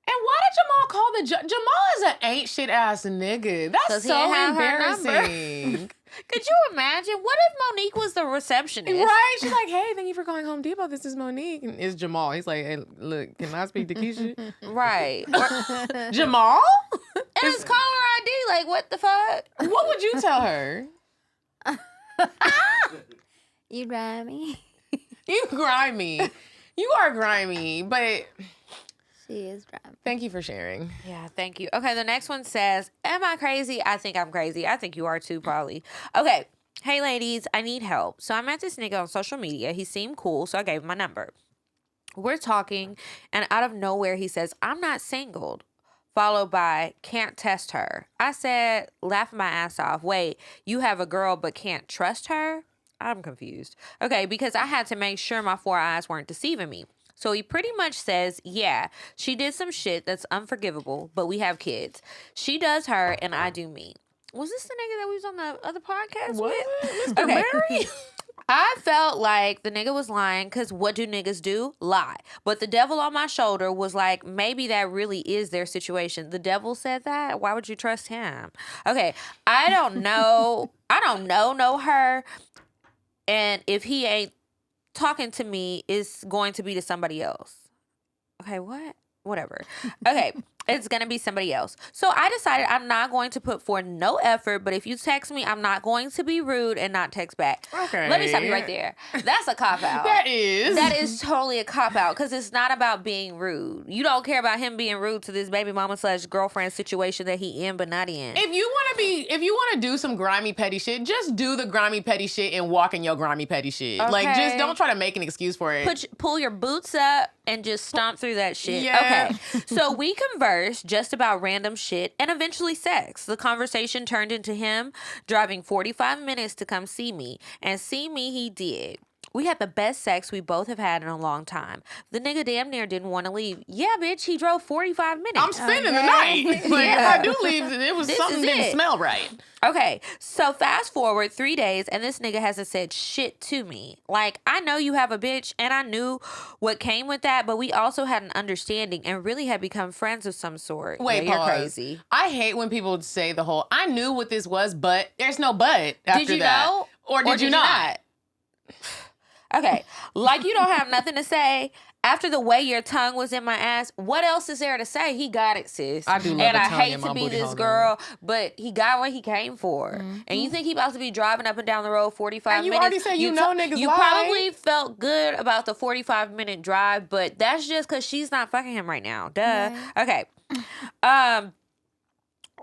And why did Jamal call Jamal is an ain't shit ass nigga. That's so embarrassing. Could you imagine? What if Monique was the receptionist? Right? She's like, "Hey, thank you for calling Home Depot. This is Monique." And it's Jamal. He's like, "Hey, look, can I speak to Keisha?" Right. Jamal? And it's caller ID. Like, what the fuck? What would you tell her? You grimy. You grimy. You are grimy, but... She is grimy. Thank you for sharing. Yeah, thank you. Okay, the next one says, "Am I crazy? I think I'm crazy. I think you are too, probably." Okay. "Hey, ladies, I need help. So I met this nigga on social media. He seemed cool, so I gave him my number. We're talking, and out of nowhere, he says, 'I'm not single,' followed by, 'Can't test her.' I said, laughing my ass off, 'Wait, you have a girl but can't trust her?' I'm confused. Okay, because I had to make sure my 4 eyes weren't deceiving me. So he pretty much says, yeah, she did some shit that's unforgivable, but we have kids. She does her and I do me." Was this the nigga that we was on the other podcast with? Mr. Mary? I felt like the nigga was lying because what do niggas do? Lie. But the devil on my shoulder was like, maybe that really is their situation. The devil said that? Why would you trust him? Okay, I don't know. I don't know her. And if he ain't talking to me, it's going to be to somebody else. Okay, what? Whatever. Okay. It's going to be somebody else. So I decided I'm not going to put forth no effort, but if you text me, I'm not going to be rude and not text back. Okay. Let me stop you right there. That's a cop-out. That is. That is totally a cop-out because it's not about being rude. You don't care about him being rude to this baby mama / girlfriend situation that he in but not in. If you want to do some grimy petty shit, just do the grimy petty shit and walk in your grimy petty shit. Okay. Like, just don't try to make an excuse for it. Pull your boots up and just stomp through that shit. Yeah. Okay. So we conversed just about random shit and eventually sex. The conversation turned into him driving 45 minutes to come see me. And see me he did. We had the best sex we both have had in a long time. The nigga damn near didn't want to leave. Yeah, bitch, he drove 45 minutes. I'm spending the night. Like, Yeah. if I do leave, it was something didn't smell right. Okay, so fast forward 3 days, and this nigga hasn't said shit to me. Like, I know you have a bitch, and I knew what came with that, but we also had an understanding and really had become friends of some sort. Wait, yeah, pause. you're crazy. I hate when people say the whole, I knew what this was, but there's no but after Did you that. know? Or did you not? Okay, like you don't have nothing to say after the way your tongue was in my ass. What else is there to say? He got it, sis. I do love and a I tongue hate in to my be booty this hole, girl, but he got what he came for. And you think he about to be driving up and down the road 45 And you minutes? already said you know niggas You lie. probably felt good about the 45-minute drive, but that's just because she's not fucking him right now. Duh. Okay.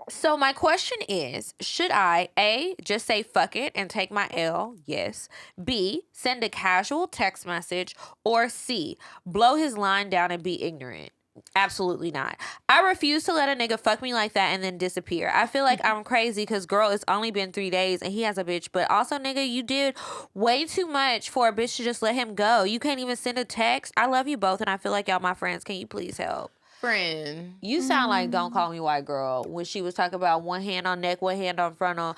So my question is, should I, A, just say fuck it and take my L? Yes. B, send a casual text message? Or C, blow his line down and be ignorant? Absolutely not. I refuse to let a nigga fuck me like that and then disappear. I feel like I'm crazy because, girl, it's only been 3 days and he has a bitch. But also, nigga, you did way too much for a bitch to just let him go. You can't even send a text. I love you both and I feel like y'all my friends. Can you please help? Friend. You sound like Don't Call Me White Girl when she was talking about one hand on neck, one hand on front on.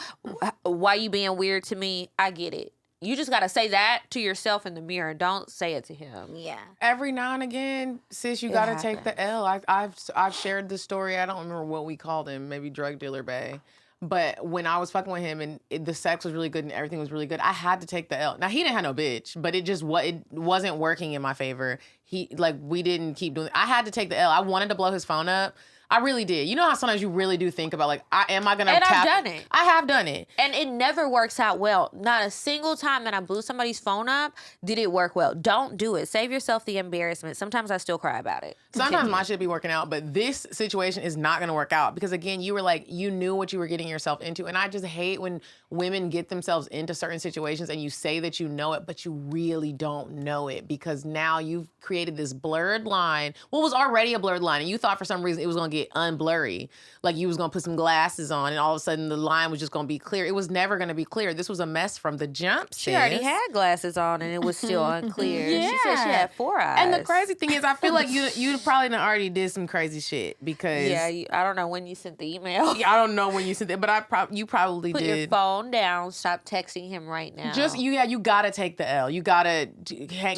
Why you being weird to me? I get it. You just got to say that to yourself in the mirror. Don't say it to him. Yeah. Every now and again, sis, you got to take the L. I've shared the story. I don't remember what we called him. Maybe drug dealer bae. But when I was fucking with him and the sex was really good and everything was really good, I had to take the L. Now, he didn't have no bitch, but it wasn't working in my favor. We didn't keep doing it. I had to take the L. I wanted to blow his phone up. I really did. You know how sometimes you really do think about, like, am I going to And tap? I've done it. I have done it. And it never works out well. Not a single time that I blew somebody's phone up did it work well. Don't do it. Save yourself the embarrassment. Sometimes I still cry about it. Sometimes my shit be working out, but this situation is not going to work out because, again, you were like, you knew what you were getting yourself into. And I just hate when women get themselves into certain situations and you say that you know it, but you really don't know it because now you've created this blurred line. What was already a blurred line, and you thought for some reason it was going to get unblurry. Like you was going to put some glasses on and all of a sudden the line was just going to be clear. It was never going to be clear. This was a mess from the jump, She already had glasses on and it was still unclear. Yeah. She said she had 4 eyes. And the crazy thing is, I feel like you probably done already did some crazy shit because I don't know when you sent the email. I don't know when you sent it, but you probably Put did. your phone down. Stop texting him right now. You gotta take the L. You gotta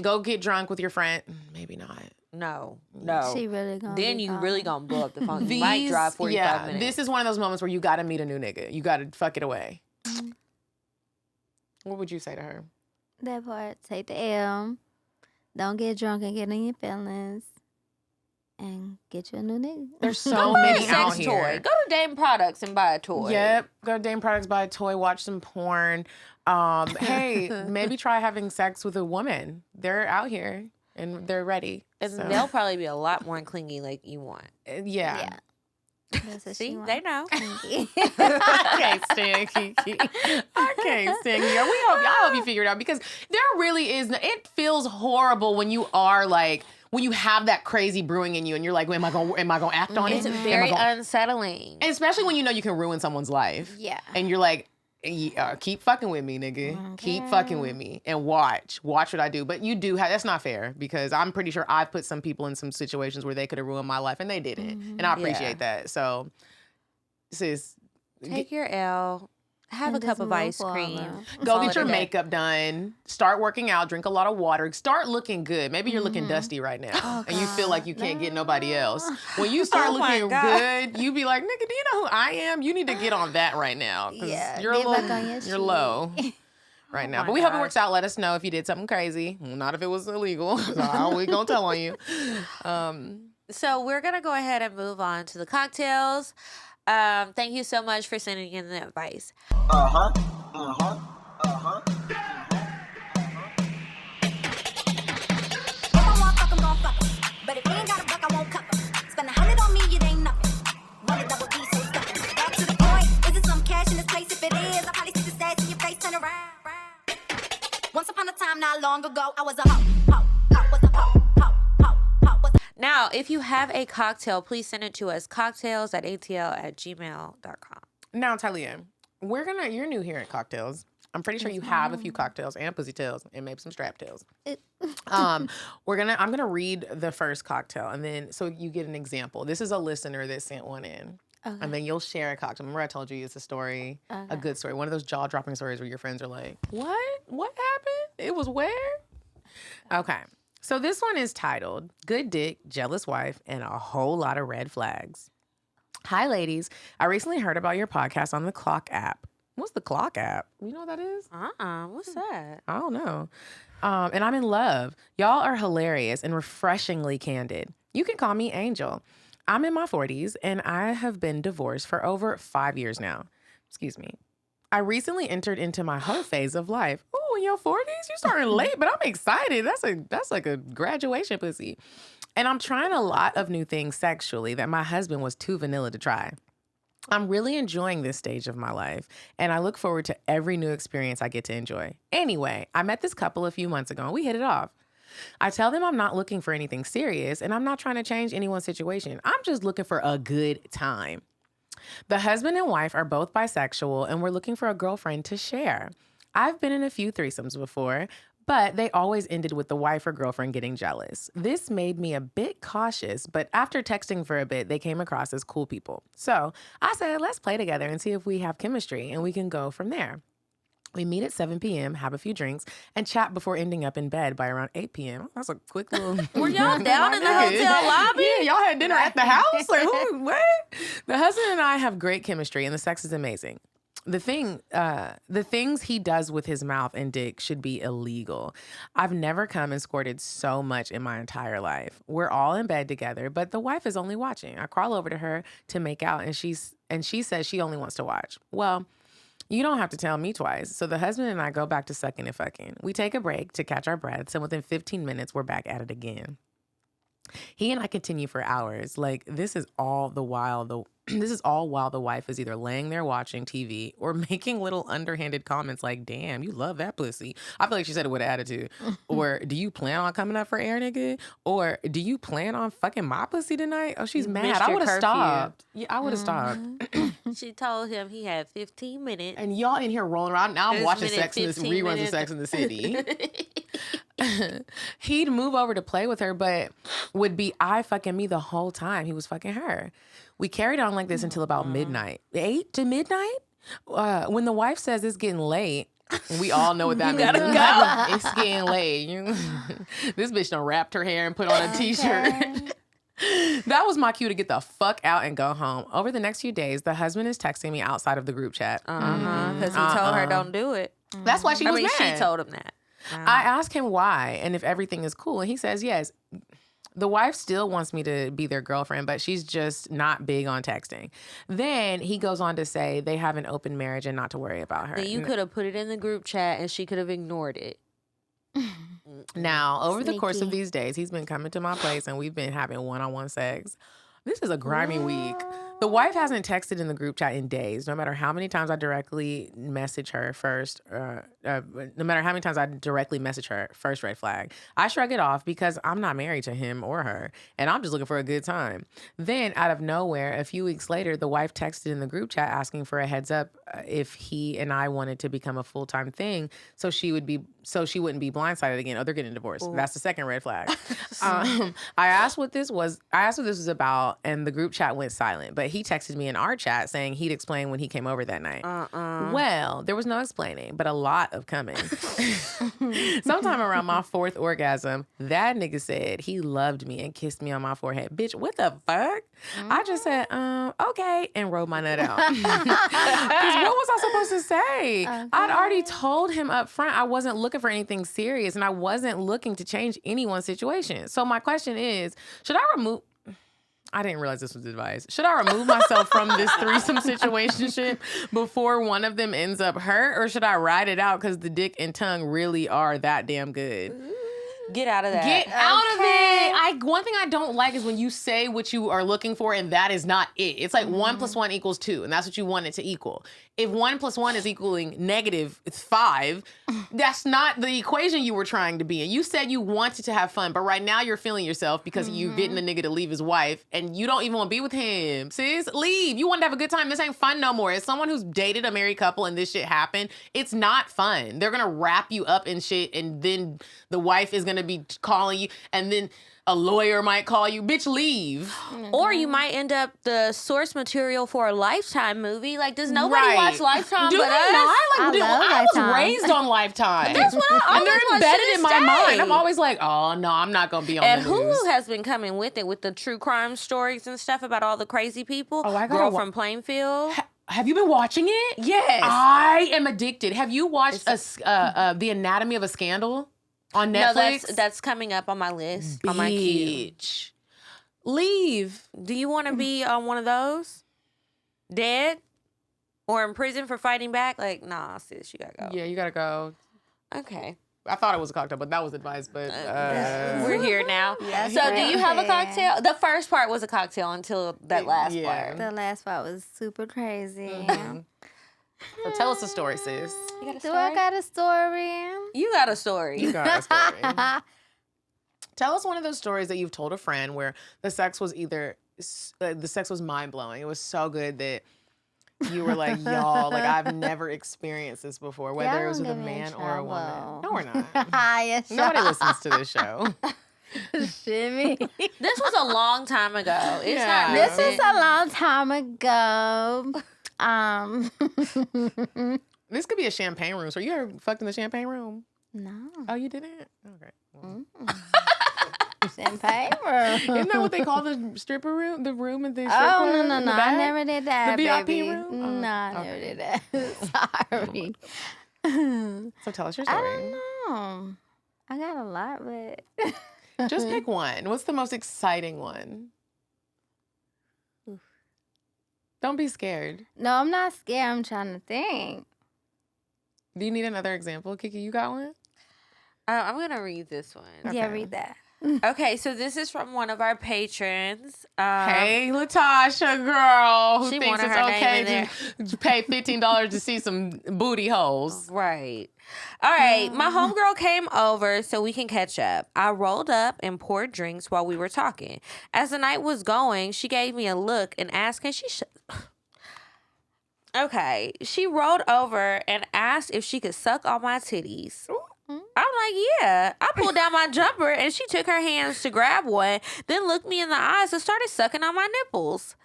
go get drunk with your friend. Maybe not. No. She really gonna Then be you gone. really gonna blow up the phone. You might drive 45 minutes. This is one of those moments where you gotta meet a new nigga. You gotta fuck it away. What would you say to her? That part. Take the L. Don't get drunk and get in your feelings. And get you a new nigga. There's so many out sex here. toy. Go to Dame Products and buy a toy. Yep. Go to Dame Products, buy a toy, watch some porn. Hey, maybe try having sex with a woman. They're out here and they're ready. And So, they'll probably be a lot more clingy like you want. yeah. That's what she See, want. they know. I can't stand Kiki. I can't stand Kiki. I hope you figure it out because there really is. It feels horrible when you are like when you have that crazy brewing in you and you're like, am I gonna act on It's it? very unsettling. And especially when you know you can ruin someone's life. Yeah. And you're like, keep fucking with me, nigga. Keep fucking with me and watch what I do. But you do have, that's not fair because I'm pretty sure I've put some people in some situations where they could have ruined my life and they didn't. And I appreciate that. So, sis, Take your L. Have a And cup just of move ice forward. cream. Go Call get it your a day. makeup done. Start working out. Drink a lot of water. Start looking good. Maybe you're Mm-hmm. looking dusty right now, Oh, and you feel like you can't get nobody else. When you start Oh my looking God. good, you be like, "Nigga, do you know who I am?" You need to get on that right now. 'Cause Yeah, you're a get little, back on your you're low shit. right now. my But we hope it gosh. works out. Let us know if you did something crazy. Not if it was illegal. We gonna tell on you. So we're gonna go ahead and move on to the cocktails. Thank you so much for sending in the advice. But if you ain't got a buck, I won't cover. Spend 100 on me, it ain't nothing. Run a double D, so stuffing. Back to the point. Is there some cash in this place? If it is, I'll probably see the stats in your face. Turn around. Once upon a time, not long ago, I was a hoe. Was a hoe. Was a Now, if you have a cocktail, please send it to us, cocktales.atl@gmail.com. Now, Ty'Liah, you're new here at Cocktails. I'm pretty sure you have a few cocktails and pussy tails and maybe some strap tails. I'm gonna read the first cocktail and then so you get an example. This is a listener that sent one in. Okay. And then you'll share a cocktail. Remember I told you it's a story, a good story. One of those jaw-dropping stories where your friends are like, what? What happened? It was where? Okay. So this one is titled, Good Dick, Jealous Wife, and a Whole Lot of Red Flags. Hi, ladies. I recently heard about your podcast on the Clock app. What's the Clock app? You know what that is? What's that? I don't know. And I'm in love. Y'all are hilarious and refreshingly candid. You can call me Angel. I'm in my 40s and I have been divorced for over 5 years now. Excuse me. I recently entered into my hoe phase of life. Oh, in your 40s? You starting late, but I'm excited. That's like a graduation pussy. And I'm trying a lot of new things sexually that my husband was too vanilla to try. I'm really enjoying this stage of my life, and I look forward to every new experience I get to enjoy. Anyway, I met this couple a few months ago, and we hit it off. I tell them I'm not looking for anything serious, and I'm not trying to change anyone's situation. I'm just looking for a good time. The husband and wife are both bisexual, and we're looking for a girlfriend to share. I've been in a few threesomes before, but they always ended with the wife or girlfriend getting jealous. This made me a bit cautious, but after texting for a bit, they came across as cool people. So I said, let's play together and see if we have chemistry, and we can go from there. We meet at 7 p.m., have a few drinks, and chat before ending up in bed by around 8 p.m. That's a quick little... Were y'all down in the hotel lobby? Yeah, y'all had dinner at the house? Like, what? The husband and I have great chemistry, and the sex is amazing. The things he does with his mouth and dick should be illegal. I've never come and squirted so much in my entire life. We're all in bed together, but the wife is only watching. I crawl over to her to make out, and she says she only wants to watch. Well, you don't have to tell me twice. So the husband and I go back to sucking and fucking. We take a break to catch our breaths, and within 15 minutes, we're back at it again. He and I continue for hours. Like, this is all while the wife is either laying there watching TV or making little underhanded comments like, damn, you love that pussy. I feel like she said it with attitude. Or, do you plan on coming up for air, nigga? Or, do you plan on fucking my pussy tonight? Oh, she's mad. I would have stopped. Yeah, I would have stopped. She told him he had 15 minutes. And y'all in here rolling around. Now I'm watching reruns of Sex in the City. He'd move over to play with her, but would be eye fucking me the whole time he was fucking her. We carried on like this until about midnight. 8 to midnight? When the wife says it's getting late, we all know what that means. Gotta go. It's getting late. This bitch done wrapped her hair and put on a t-shirt. That was my cue to get the fuck out and go home. Over the next few days, the husband is texting me outside of the group chat. Because he told her don't do it. That's why she was mad. She told him that. I asked him why and if everything is cool, and he says yes. The wife still wants me to be their girlfriend, but she's just not big on texting. Then he goes on to say they have an open marriage and not to worry about her. Then you could have put it in the group chat and she could have ignored it. Now, over the course of Sneaky. these days, he's been coming to my place and we've been having one-on-one sex. This is a grimy week. The wife hasn't texted in the group chat in days, no matter how many times I directly message her first. First red flag. I shrug it off because I'm not married to him or her, and I'm just looking for a good time. Then, out of nowhere, a few weeks later, the wife texted in the group chat asking for a heads up if he and I wanted to become a full-time thing, so she wouldn't be blindsided again. Oh, they're getting divorced. That's the second red flag. I asked what this was about, and the group chat went silent. But but he texted me in our chat saying he'd explain when he came over that night. Well, there was no explaining, but a lot of coming. Sometime around my 4th orgasm, that nigga said he loved me and kissed me on my forehead. Bitch, what the fuck? I just said, okay, and rolled my nut out. Because what was I supposed to say? Okay. I'd already told him up front I wasn't looking for anything serious and I wasn't looking to change anyone's situation. So my question is, should I remove... I didn't realize this was advice. Should I remove myself from this threesome situationship before one of them ends up hurt? Or should I ride it out because the dick and tongue really are that damn good? Get out of that. Get out of it. One thing I don't like is when you say what you are looking for and that is not it. It's like 1 + 1 = 2, and that's what you want it to equal. If 1 + 1 is equaling -5, that's not the equation you were trying to be in. You said you wanted to have fun, but right now you're feeling yourself because you're getting a nigga to leave his wife and you don't even want to be with him. Sis, leave. You want to have a good time. This ain't fun no more. As someone who's dated a married couple and this shit happened, it's not fun. They're going to wrap you up in shit and then the wife is going to be calling you and then a lawyer might call you. Bitch, leave. Or you might end up the source material for a Lifetime movie. Like, does nobody watch Lifetime Do but they us? not? I was Lifetime. raised on Lifetime. That's what I and they're always embedded in my mind. say. I'm always like, oh, no, I'm not going to be on And the news. Hulu has been coming with it with the true crime stories and stuff about all the crazy people. Oh, I gotta Girl from Plainfield. Have you been watching it? Yes. I am addicted. Have you watched The Anatomy of a Scandal? On Netflix? No, that's coming up on my list. On my queue. Leave. Do you want to be on one of those? Dead? Or in prison for fighting back? Like, nah, sis, you gotta go. Yeah, you gotta go. Okay. I thought it was a cocktail, but that was advice. But we're here now. Yes, so do you have a cocktail? The first part was a cocktail until that last part. The last part was super crazy. So tell us a story, sis. You got a Do story? I got a story? You got a story. You got a story. Tell us one of those stories that you've told a friend where the sex was mind blowing. It was so good that you were like, y'all, like I've never experienced this before, whether it was with a man or a woman. No, we're not. Yes, Nobody listens to this show. Shimmy. This was a long time ago. It's not This recent. was a long time ago. This could be a champagne room. So you ever fucked in the champagne room? No. Oh, you didn't? Okay. Well. Champagne room. Isn't that what they call the stripper room? The room in the strip club? Oh, in no. the back? I never did that, The VIP baby. room? No, I never did that. Sorry. So tell us your I story. don't know. I got a lot, but... Just pick one. What's the most exciting one? Don't be scared. No, I'm not scared. I'm trying to think. Do you need another example? Kiki, you got one? I'm going to read this one. Yeah, read that. Okay, so this is from one of our patrons. Hey, Latasha, girl, who She thinks wanted it's her name in okay to pay $15 to see some booty holes. Right. All right. My homegirl came over so we can catch up. I rolled up and poured drinks while we were talking. As the night was going, she gave me a look and asked, can she... Okay. She rolled over and asked if she could suck on my titties. I'm like, yeah. I pulled down my jumper and she took her hands to grab one, then looked me in the eyes and started sucking on my nipples.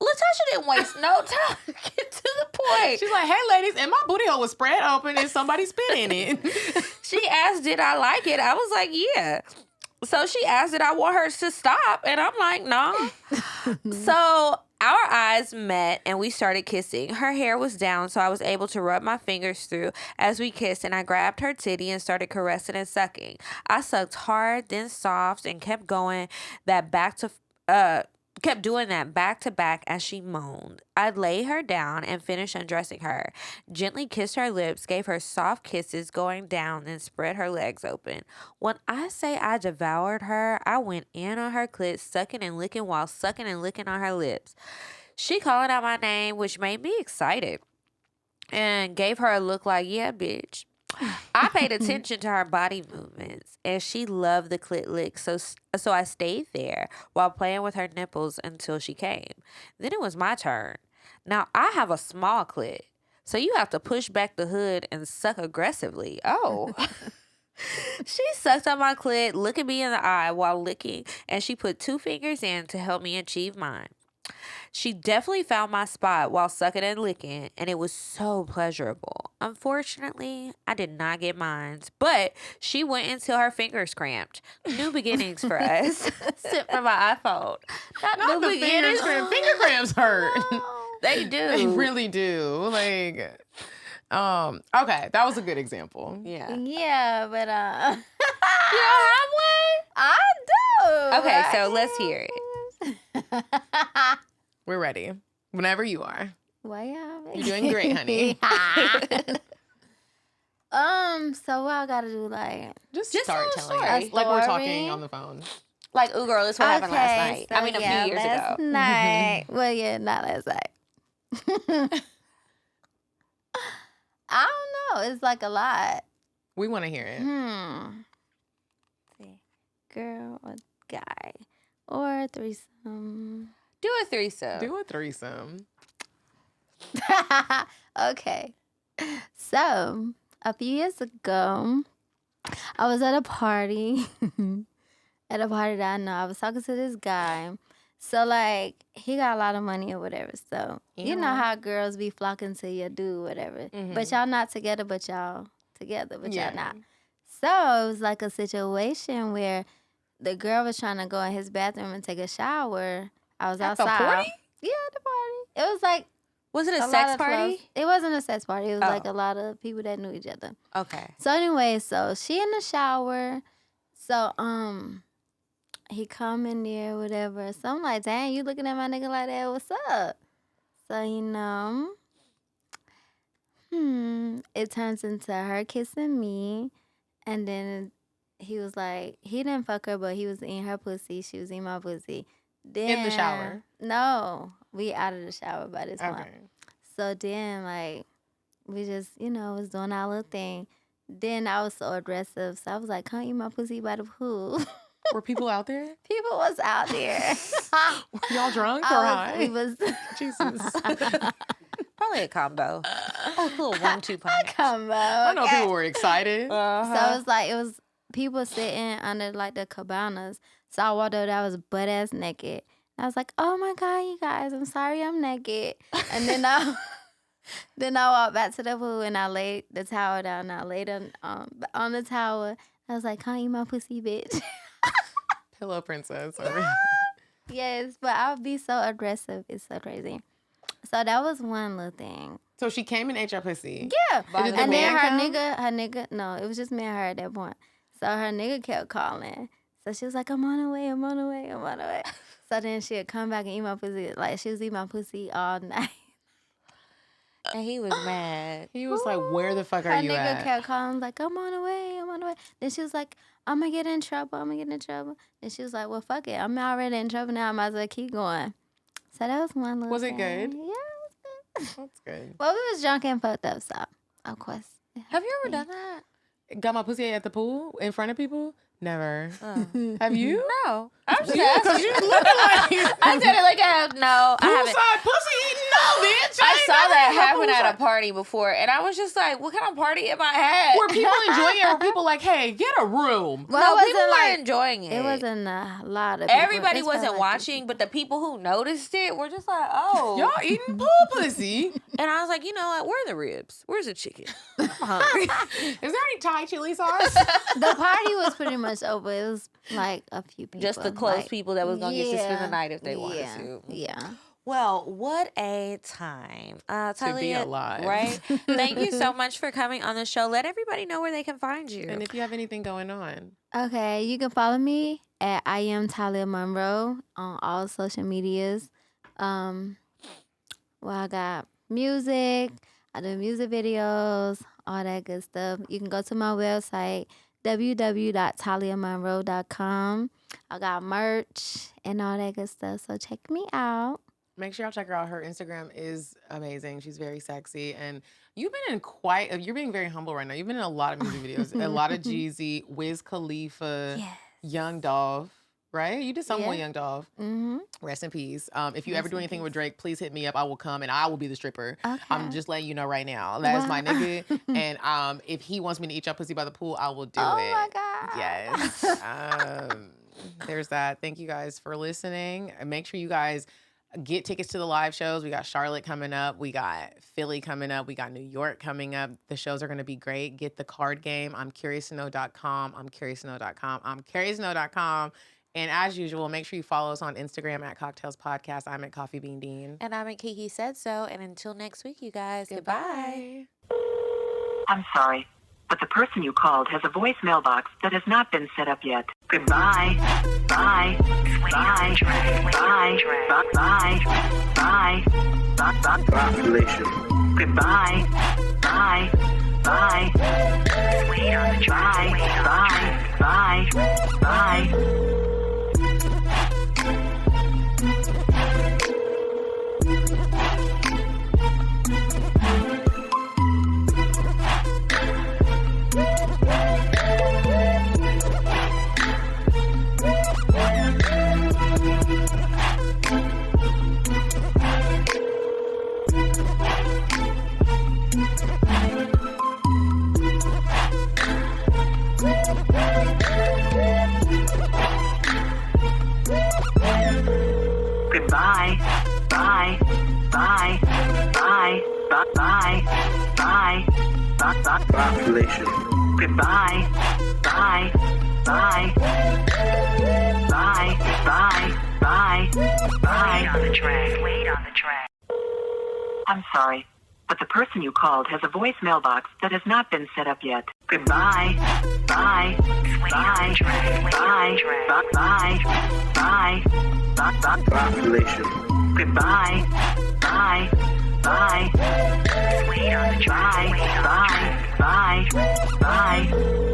Latasha didn't waste no time to get to the point. She's like, hey, ladies, and my booty hole was spread open and somebody spit in it. She asked, did I like it? I was like, yeah. So she asked, did I want her to stop? And I'm like, no. So our eyes met and we started kissing. Her hair was down, so I was able to rub my fingers through as we kissed, and I grabbed her titty and started caressing and sucking. I sucked hard, then soft, and kept doing that back to back as she moaned. I laid her down and finished undressing her. Gently kissed her lips, gave her soft kisses going down, then spread her legs open. When I say I devoured her, I went in on her clit, sucking and licking while sucking and licking on her lips. She called out my name, which made me excited, and gave her a look like, yeah, bitch. I paid attention to her body movements, and she loved the clit lick, so I stayed there while playing with her nipples until she came. Then it was my turn. Now, I have a small clit, so you have to push back the hood and suck aggressively. Oh. She sucked on my clit, looking me in the eye while licking, and she put 2 fingers in to help me achieve mine. She definitely found my spot while sucking and licking, and it was so pleasurable. Unfortunately, I did not get mine, but she went until her fingers cramped. New beginnings for us. Sent from my iPhone. Not the fingers cramp. Finger cramps hurt. They do. They really do. Like, okay, that was a good example. Yeah. Yeah, but You don't have one? I do. Okay, so let's hear it. We're ready. Whenever you are. Why y'all? You're doing great, honey. So what I gotta do, like, Just Just start tell a telling story. us. Like we're Story? talking on the phone. Like, ooh, girl, this what happened last night. so I mean, a yeah, few years last ago. night. Well, yeah, not last night. I don't know. It's like a lot. We want to hear it. See, girl or guy or threesome. Do a threesome. Do a threesome. Okay. So, a few years ago, I was at a party. At a party that I know. I was talking to this guy. So, like, he got a lot of money or whatever. So, you know how girls be flocking to your dude, whatever. But y'all not together, but y'all together, but y'all not. So, it was like a situation where the girl was trying to go in his bathroom and take a shower. I was outside. At the party? Yeah, the party. It was like Was it a lot sex of party? clothes. It wasn't a sex party. It was Oh. like a lot of people that knew each other. Okay. So anyway, so she in the shower. So he come in there, whatever. So I'm like, dang, you looking at my nigga like that? What's up? So it turns into her kissing me, and then he was like, he didn't fuck her, but he was eating her pussy. She was eating my pussy. Then, In the shower? No, we out of the shower by this point. Okay. So then, like, we just, was doing our little thing. Then I was so aggressive, so I was like, "Come eat my pussy by the pool." Were people out there? People was out there. Were y'all drunk or high? We was Jesus. Probably a combo. A little 1-2 punch. combo. I know people were excited. So it was people sitting under like the cabanas. So I walked over there, I was butt ass naked. And I was like, "Oh my God, you guys, I'm sorry I'm naked." And then I walked back to the pool and I laid the towel down. I laid on the towel. I was like, "Come eat my pussy, bitch." Pillow princess. Yes, but I'll be so aggressive. It's so crazy. So that was one little thing. So she came and ate your pussy. Yeah. Did the And then man come? her nigga, no, it was just me and her at that point. So her nigga kept calling. So she was like, I'm on the way. So then she'd come back and eat my pussy. Like, she was eating my pussy all night. And he was mad. He was like, where the fuck Her are you nigga at? kept calling, like, I'm on the way. Then she was like, I'm going to get in trouble. And she was like, well, fuck it. I'm already in trouble now. I might as well keep going. So that was one little Was it thing. good? Yeah, it was good. That's good. Well, we was drunk and fucked up, so, of course. Have you ever done that? Got my pussy at the pool in front of people? Never. Have you? No. I was just Yeah, asking. because you looking like I said it like no, I haven't. poolside pussy eating. No, bitch. I ain't saw never that had no happen at poolside. a party before, and I was just like, "What kind of party am I at?" Were people enjoying it? Were people like, hey, get a room? Well, No, it people wasn't were like, enjoying it. it wasn't a lot of people. Everybody It's probably wasn't like watching, but the people who noticed it were just like, "Oh." Y'all eating pool pussy? And I was like, you know what? Where are the ribs? Where's the chicken? I'm hungry. Is there any Thai chili sauce? The party was pretty much over. It was like a few people. Just the close like, people that was gonna get to spend the yeah, night if they wanted yeah, to. Yeah. Well, what a time. To be Ty'Liah, alive. Right? Thank you so much for coming on the show. Let everybody know where they can find you. And if you have anything going on. Okay, you can follow me at I am Ty'Liah Monroe on all social medias. Well, I got music, I do music videos, all that good stuff. You can go to my website, www.tyliahmonroe.com. I got merch and all that good stuff, so check me out. Make sure y'all check her out. Her Instagram is amazing. She's very sexy. And you've been in you're being very humble right now. You've been in a lot of music videos. A lot of Jeezy, Wiz Khalifa, Yes. Young Dolph, right? You did something with Yeah. Young Dolph. Mm-hmm. Rest in peace. If you Rest ever do in anything peace. with Drake, please hit me up. I will come and I will be the stripper. Okay. I'm just letting you know right now. That is my Wow. nigga. And if he wants me to eat your pussy by the pool, I will do Oh it. my God. Yes. There's that. Thank you guys for listening. And make sure you guys Get tickets to the live shows. We got Charlotte coming up. We got Philly coming up. We got New York coming up. The shows are going to be great. Get the card game. I'm CuriousToKnow.com. I'm CuriousToKnow.com. I'm CuriousToKnow.com. And as usual, make sure you follow us on Instagram at Cocktales Podcast. I'm at Coffee Bean Dean. And I'm at Kiki Said So. And until next week, you guys, goodbye. I'm sorry, but the person you called has a voicemail box that has not been set up yet. Goodbye. Bye. Bye. Bye. Bye. Bye. Bye. Population. Goodbye. Bye. Bye. Wait on the track. Bye. Bye. Bye. Goodbye. Bye. Bye. Bye. Bye. Bye. Bye. Population. Goodbye. Bye. Bye. Bye. Bye. Bye. Bye. Wait on the track. Wait on the track. I'm sorry, but the person you called has a voicemail box that has not been set up yet. Goodbye. Bye. Bye. Bye. Bye. Bye. Bye. Population. Goodbye. Bye. Bye. Wait on the track. Bye. Bye. Bye. Bye.